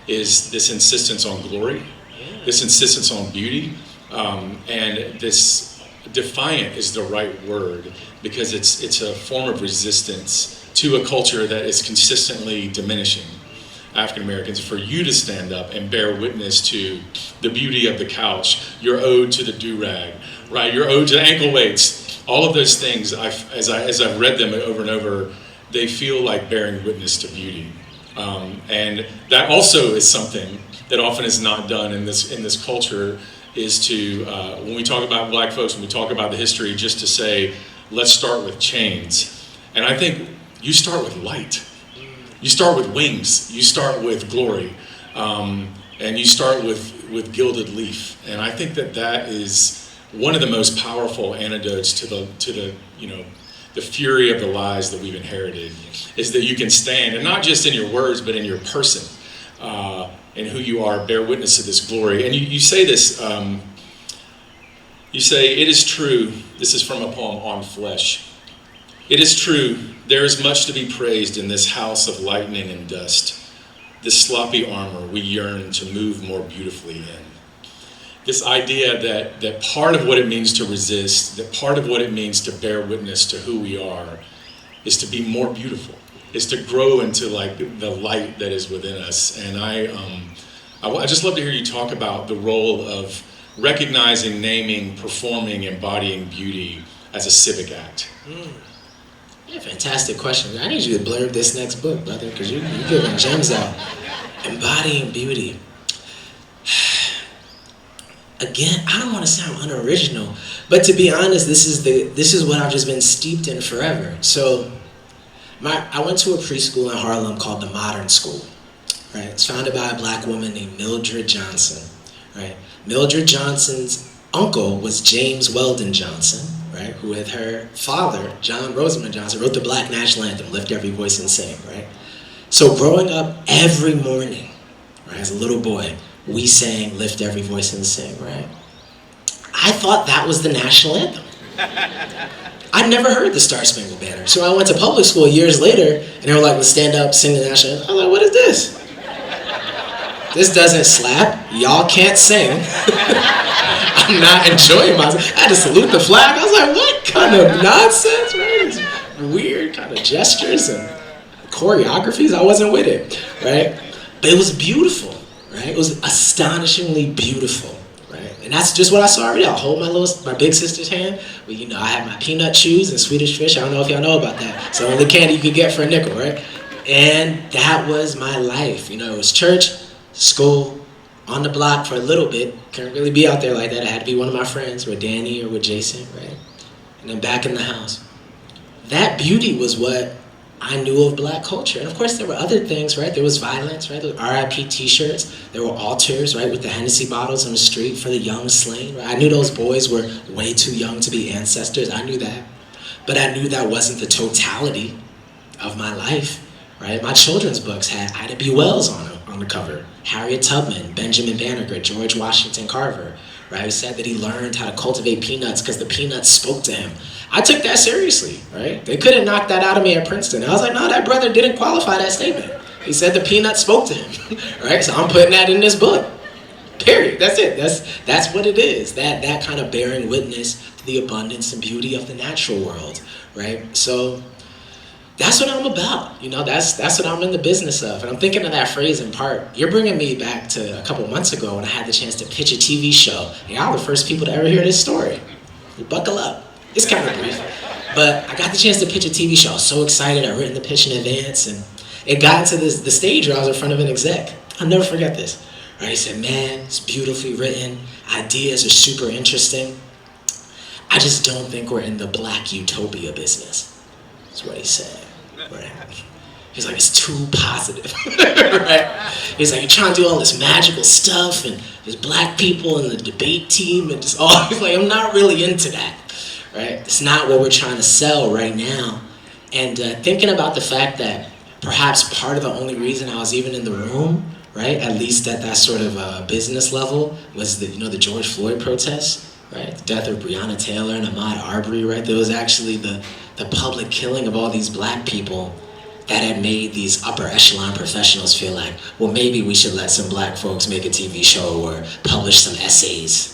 is this insistence on glory, this insistence on beauty. And this defiant is the right word, because it's a form of resistance to a culture that is consistently diminishing African Americans. For you to stand up and bear witness to the beauty of the couch, your ode to the do-rag, right? Your ode to ankle weights, all of those things, as I've read them over and over, they feel like bearing witness to beauty. And that also is something that often is not done in this culture, is to, when we talk about black folks, when we talk about the history, just to say, let's start with chains. And I think you start with light. You start with wings. You start with glory. And you start with gilded leaf. And I think that is one of the most powerful antidotes to the the fury of the lies that we've inherited, is that you can stand, and not just in your words, but in your person, and who you are, bear witness to this glory. And you say this, you say, it is true, this is from a poem, On Flesh. It is true, there is much to be praised in this house of lightning and dust, this sloppy armor we yearn to move more beautifully in. This idea that part of what it means to resist, that part of what it means to bear witness to who we are, is to be more beautiful, is to grow into like the light that is within us. And I just love to hear you talk about the role of recognizing, naming, performing, embodying beauty as a civic act. Yeah, fantastic question. I need you to blurb this next book, brother, because you're giving gems out. Embodying beauty. Again, I don't want to sound unoriginal, but to be honest, this is what I've just been steeped in forever. So, I went to a preschool in Harlem called the Modern School. Right, it's founded by a black woman named Mildred Johnson. Right, Mildred Johnson's uncle was James Weldon Johnson. Right, who with her father, John Rosamond Johnson, wrote the Black National Anthem, Lift Every Voice and Sing. Right, so growing up every morning, right, as a little boy, we sang Lift Every Voice and Sing, right? I thought that was the national anthem. I'd never heard the Star Spangled Banner. So I went to public school years later, and they were like, let's stand up, sing the national anthem. I was like, what is this? This doesn't slap. Y'all can't sing. I'm not enjoying myself. I had to salute the flag. I was like, what kind of nonsense, right? These weird kind of gestures and choreographies. I wasn't with it, right? But it was beautiful. Right? It was astonishingly beautiful, right? And that's just what I saw already. I'll hold my big sister's hand. Well, I had my peanut chews and Swedish fish. I don't know if y'all know about that. It's the only candy you could get for a nickel, right? And that was my life. It was church, school, on the block for a little bit. Couldn't really be out there like that. I had to be one of my friends, with Danny or with Jason, right? And then back in the house. That beauty was what I knew of black culture. And of course there were other things, right? There was violence, right? There were RIP t-shirts. There were altars, right? With the Hennessy bottles on the street for the young slain, right? I knew those boys were way too young to be ancestors. I knew that. But I knew that wasn't the totality of my life, right? My children's books had Ida B. Wells on the cover. Harriet Tubman, Benjamin Banneker, George Washington Carver, right? Who said that he learned how to cultivate peanuts because the peanuts spoke to him. I took that seriously, right? They couldn't knock that out of me at Princeton. I was like, no, that brother didn't qualify that statement. He said the peanuts spoke to him, right? So I'm putting that in this book, period. That's it. That's what it is, that kind of bearing witness to the abundance and beauty of the natural world, right? So that's what I'm about, that's what I'm in the business of. And I'm thinking of that phrase in part. You're bringing me back to a couple months ago when I had the chance to pitch a TV show. And y'all are the first people to ever hear this story. Buckle up. It's kind of brief, but I got the chance to pitch a TV show. I was so excited. I'd written the pitch in advance, and it got to the stage where I was in front of an exec. I'll never forget this. Right, he said, man, it's beautifully written. Ideas are super interesting. I just don't think we're in the black utopia business. That's what he said. Right? He's like, it's too positive. Right? He's like, you're trying to do all this magical stuff, and there's black people in the debate team, and just all. He's like, I'm not really into that. Right? It's not what we're trying to sell right now. And thinking about the fact that perhaps part of the only reason I was even in the room, right, at least at that sort of business level, was the George Floyd protests, right? The death of Breonna Taylor and Ahmaud Arbery, right? There was actually the public killing of all these black people that had made these upper echelon professionals feel like, well, maybe we should let some black folks make a TV show or publish some essays.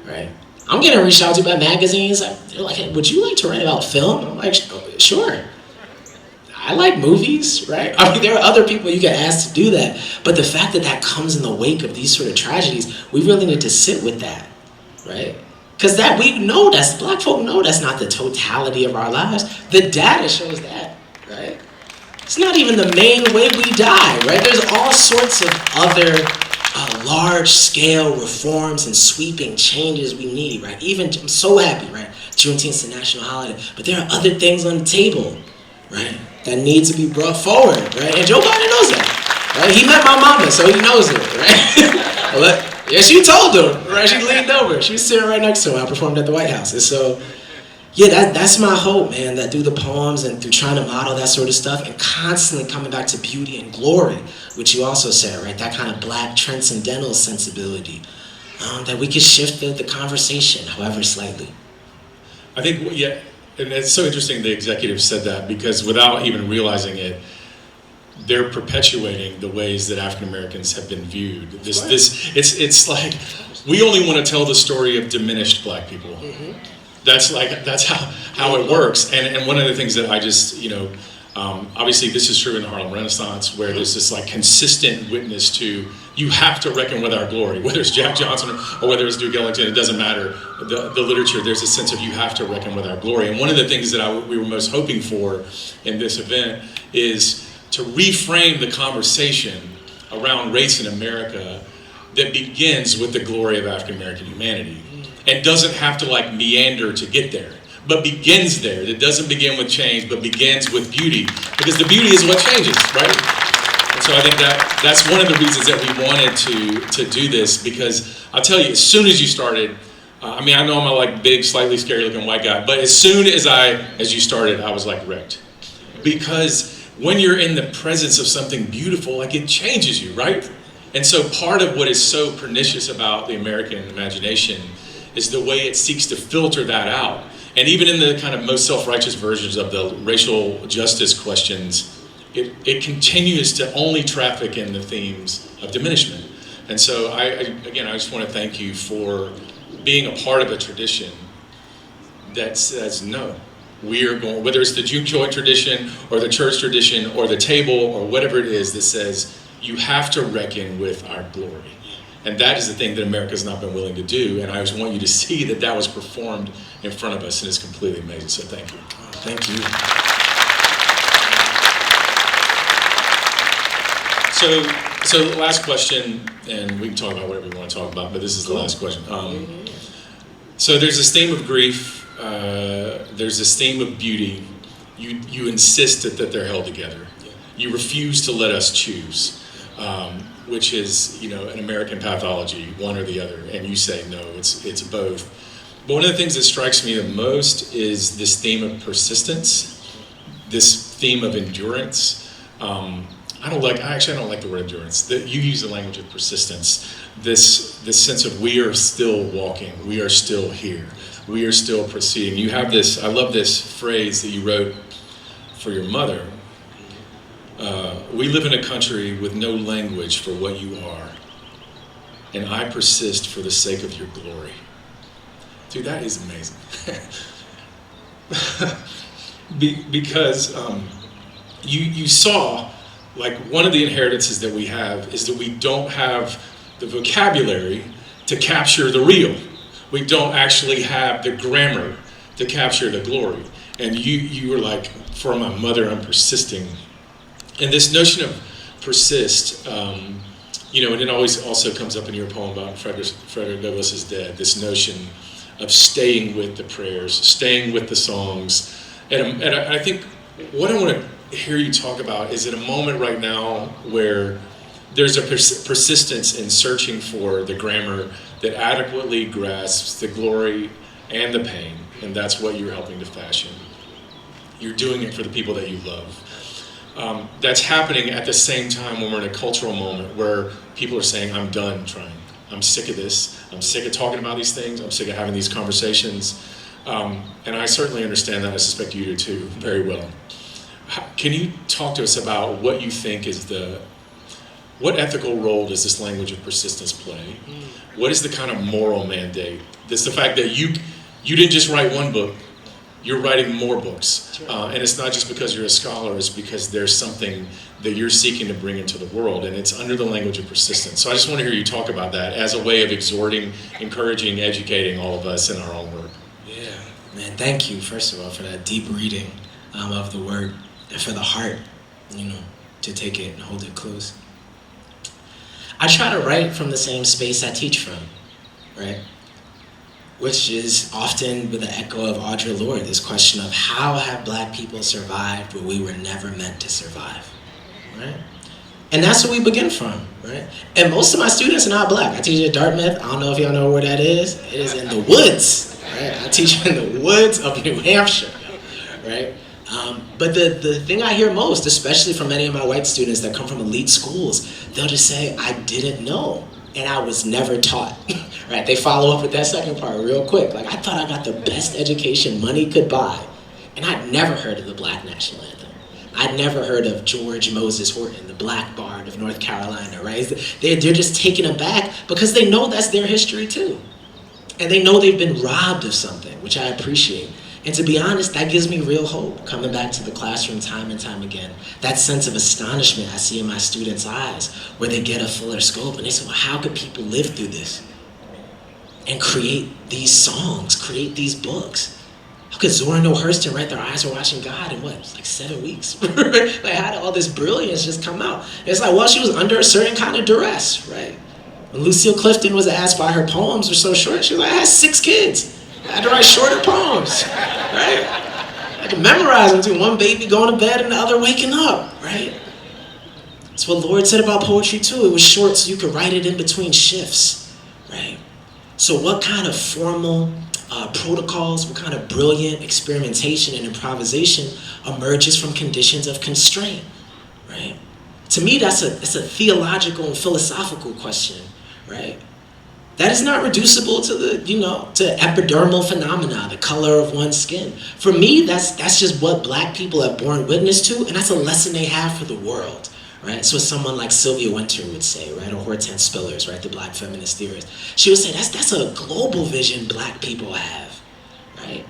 right? I'm getting reached out to by magazines. They're like, hey, would you like to write about film? I'm like, sure. I like movies, right? I mean, there are other people you can ask to do that. But the fact that that comes in the wake of these sort of tragedies, we really need to sit with that, right? Because that we know Black folk know that's not the totality of our lives. The data shows that, right? It's not even the main way we die, right? There's all sorts of other large-scale reforms and sweeping changes we need, right? Even, I'm so happy, right? Juneteenth's a national holiday, but there are other things on the table, right, that need to be brought forward, right? And Joe Biden knows that, right? He met my mama, so he knows it, right? Yeah, she told him, right? She leaned over. She was sitting right next to him. I performed at the White House. And so, yeah, that's my hope, man, that through the poems and through trying to model that sort of stuff and constantly coming back to beauty and glory, which you also said, right? That kind of Black transcendental sensibility, that we could shift the conversation, however slightly. I think, yeah, and it's so interesting the executive said that, because without even realizing it, they're perpetuating the ways that African Americans have been viewed. It's like we only want to tell the story of diminished Black people. Mm-hmm. That's how it works. And one of the things that I just, obviously this is true in the Harlem Renaissance, where there's this like consistent witness to, you have to reckon with our glory, whether it's Jack Johnson or whether it's Duke Ellington, it doesn't matter. The literature, there's a sense of you have to reckon with our glory. And one of the things that we were most hoping for in this event is to reframe the conversation around race in America that begins with the glory of African American humanity and doesn't have to like meander to get there, but begins there. That doesn't begin with change, but begins with beauty, because the beauty is what changes, right? And so I think that's one of the reasons that we wanted to do this, because I'll tell you, as soon as you started, I know I'm a like big, slightly scary looking white guy, but as soon as you started, I was like wrecked. Because when you're in the presence of something beautiful, like it changes you, right? And so part of what is so pernicious about the American imagination is the way it seeks to filter that out. And even in the kind of most self-righteous versions of the racial justice questions, it continues to only traffic in the themes of diminishment. And so I just want to thank you for being a part of a tradition that says no. We are going, whether it's the Juke Joy tradition or the church tradition or the table or whatever it is that says you have to reckon with our glory. And that is the thing that America's not been willing to do. And I just want you to see that was performed in front of us, and it's completely amazing. So thank you. Thank you. So last question, and we can talk about whatever we want to talk about, but this is the last question. So there's this theme of grief. There's this theme of beauty. You insist that they're held together. You refuse to let us choose, which is an American pathology, one or the other. And you say no, it's both. But one of the things that strikes me the most is this theme of persistence, this theme of endurance. I don't like the word endurance. You use the language of persistence. This sense of we are still walking, we are still here. We are still proceeding. You have this, I love this phrase that you wrote for your mother. We live in a country with no language for what you are, and I persist for the sake of your glory. Dude, that is amazing. Because you saw, like, one of the inheritances that we have is that we don't have the vocabulary to capture the real. We don't actually have the grammar to capture the glory. And you were like, for my mother, I'm persisting. And this notion of persist, and it always also comes up in your poem about Frederick Douglass is Dead, this notion of staying with the prayers, staying with the songs. And I think what I want to hear you talk about is at a moment right now where there's a persistence in searching for the grammar that adequately grasps the glory and the pain, and that's what you're helping to fashion. You're doing it for the people that you love. That's happening at the same time when we're in a cultural moment where people are saying, I'm done trying. I'm sick of this. I'm sick of talking about these things. I'm sick of having these conversations. And I certainly understand that. I suspect you do too, very well. Can you talk to us about what you think is what ethical role does this language of persistence play? What is the kind of moral mandate It's the fact that you didn't just write one book, you're writing more books. And it's not just because you're a scholar, it's because there's something that you're seeking to bring into the world, and it's under the language of persistence. So I just want to hear you talk about that as a way of exhorting, encouraging, educating all of us in our own work. Yeah, man, thank you, first of all, for that deep reading of the word, and for the heart, to take it and hold it close. I try to write from the same space I teach from, right? Which is often with the echo of Audre Lorde, this question of how have Black people survived what we were never meant to survive, right? And that's where we begin from, right? And most of my students are not Black. I teach at Dartmouth. I don't know if y'all know where that is. It is in the woods, right? I teach in the woods of New Hampshire, right? But the thing I hear most, especially from many of my white students that come from elite schools, they'll just say, I didn't know, and I was never taught, right? They follow up with that second part real quick. Like, I thought I got the best education money could buy, and I'd never heard of the Black National Anthem. I'd never heard of George Moses Horton, the Black Bard of North Carolina, right? They're just taken aback because they know that's their history too. And they know they've been robbed of something, which I appreciate. And to be honest, that gives me real hope, coming back to the classroom time and time again. That sense of astonishment I see in my students' eyes, where they get a fuller scope and they say, well, how could people live through this and create these songs, create these books? How could Zora Neale Hurston write Their Eyes Were Watching God in what, like 7 weeks? Like, how did all this brilliance just come out? And it's like, well, she was under a certain kind of duress, right? When Lucille Clifton was asked why her poems were so short, she was like, I had 6 kids. I had to write shorter poems, right? I could memorize them too. One baby going to bed and the other waking up, right? That's what Lorde said about poetry too. It was short so you could write it in between shifts, right? So what kind of formal protocols, what kind of brilliant experimentation and improvisation emerges from conditions of constraint, right? To me, that's a theological and philosophical question, right? That is not reducible to to epidermal phenomena, the color of one's skin. For me, that's just what Black people have borne witness to, and that's a lesson they have for the world, right? So someone like Sylvia Wynter would say, right, or Hortense Spillers, right, the Black feminist theorist. She would say that's a global vision Black people have, right?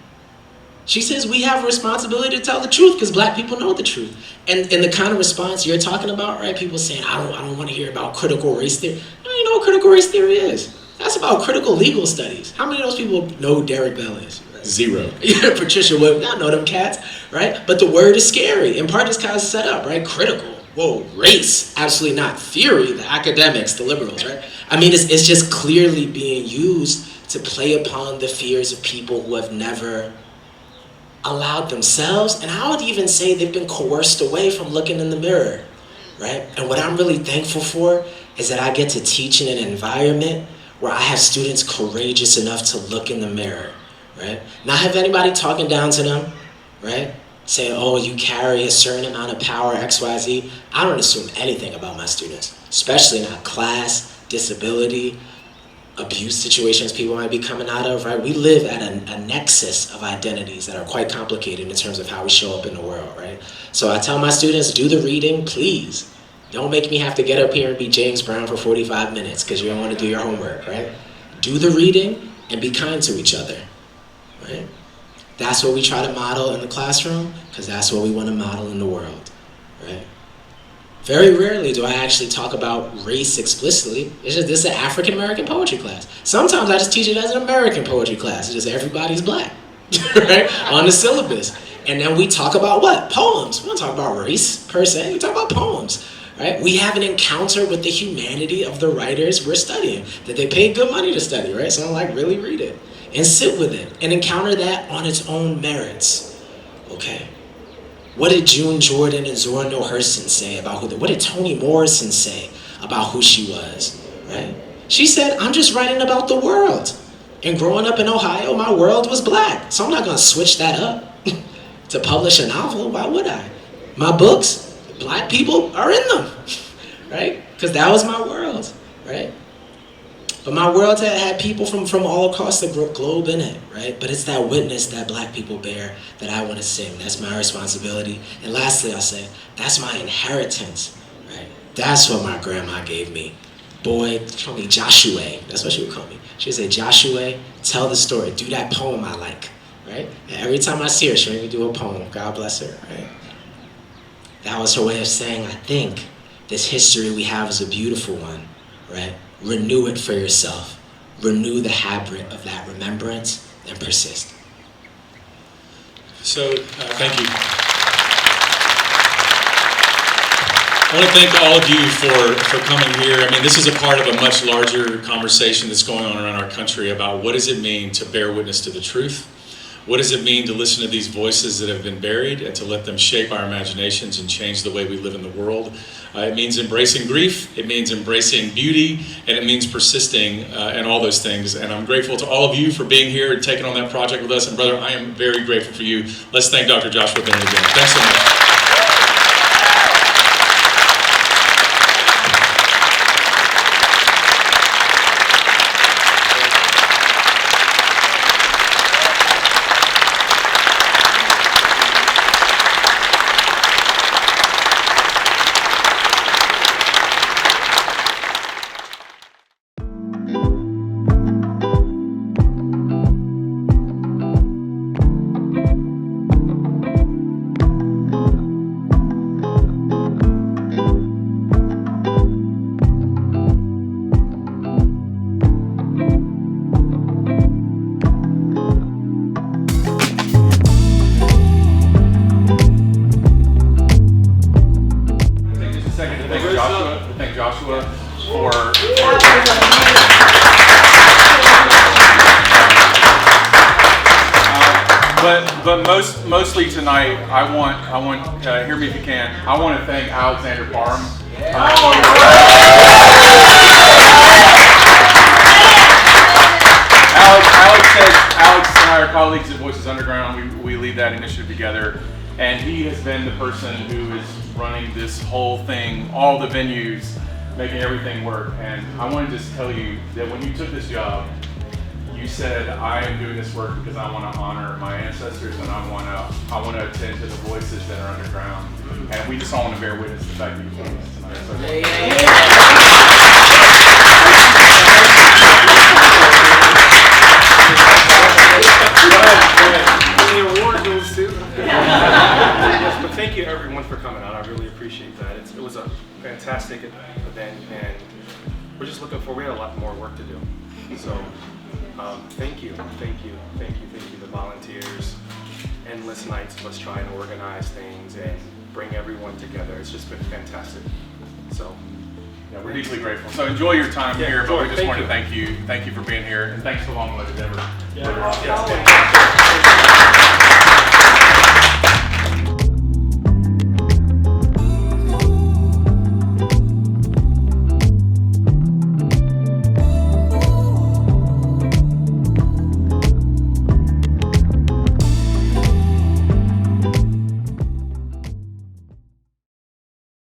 She says we have a responsibility to tell the truth because Black people know the truth. And the kind of response you're talking about, right, people saying, I don't want to hear about critical race theory. I don't even know what critical race theory is. That's about critical legal studies. How many of those people know who Derek Bell is? Right? 0. Yeah, Patricia Wood, I know them cats, right? But the word is scary. In part, it's kind of set up, right? Critical. Whoa, race. Absolutely not. Theory, the academics, the liberals, right? I mean, it's just clearly being used to play upon the fears of people who have never allowed themselves, and I would even say they've been coerced away from looking in the mirror, right? And what I'm really thankful for is that I get to teach in an environment where I have students courageous enough to look in the mirror, right? Not have anybody talking down to them, right? Saying, oh, you carry a certain amount of power, X, Y, Z. I don't assume anything about my students, especially not class, disability, abuse situations people might be coming out of, right? We live at a nexus of identities that are quite complicated in terms of how we show up in the world, right? So I tell my students, do the reading, please. Don't make me have to get up here and be James Brown for 45 minutes because you don't want to do your homework, right? Do the reading and be kind to each other, right? That's what we try to model in the classroom because that's what we want to model in the world, right? Very rarely do I actually talk about race explicitly. This is an African-American poetry class. Sometimes I just teach it as an American poetry class. It's just everybody's Black, right? On the syllabus. And then we talk about what? Poems. We don't talk about race per se. We talk about poems, right? We have an encounter with the humanity of the writers we're studying, that they paid good money to study, right? So I'm like, really read it and sit with it and encounter that on its own merits, okay? What did June Jordan and Zora Neale Hurston say about what did Toni Morrison say about who she was, right? She said, I'm just writing about the world. And growing up in Ohio, my world was Black. So I'm not gonna switch that up to publish a novel. Why would I? My books, Black people are in them, right? Because that was my world, right? But my world had people from all across the globe in it, right? But it's that witness that Black people bear that I want to sing. That's my responsibility. And lastly, I'll say, that's my inheritance, right? That's what my grandma gave me. boy, she called me Joshua. That's what she would call me. She would say, Joshua, tell the story. Do that poem I like, right? And every time I see her, she made me do a poem. God bless her, right? That was her way of saying, I think this history we have is a beautiful one, right? Renew it for yourself. Renew the habit of that remembrance and persist. So, thank you. I want to thank all of you for coming here. I mean, this is a part of a much larger conversation that's going on around our country about what does it mean to bear witness to the truth? What does it mean to listen to these voices that have been buried and to let them shape our imaginations and change the way we live in the world? It means embracing grief, it means embracing beauty, and it means persisting and all those things. And I'm grateful to all of you for being here and taking on that project with us. And brother, I am very grateful for you. Let's thank Dr. Joshua Bennett again. Thanks so much. Thank Joshua for but mostly tonight I want hear me if you can. I want to thank Alexander Barham. Alex and I are colleagues at Voices Underground. We lead that initiative together, and he has been the person who is running this whole thing, all the venues, making everything work. And I want to just tell you that when you took this job, you said, I am doing this work because I want to honor my ancestors and I want to attend to the voices that are underground. And we just all want to bear witness to the fact that you're doing this tonight. So, The award goes to. Yes, but thank you everyone for coming out. I really appreciate that. It was a fantastic event, and we're just looking forward. We had a lot more work to do. So thank you, the volunteers, endless nights of us trying to organize things and bring everyone together. It's just been fantastic. So. Yeah, we're deeply grateful. So enjoy your time here, but we just want to thank you for being here, and thanks to Longwood. Yeah.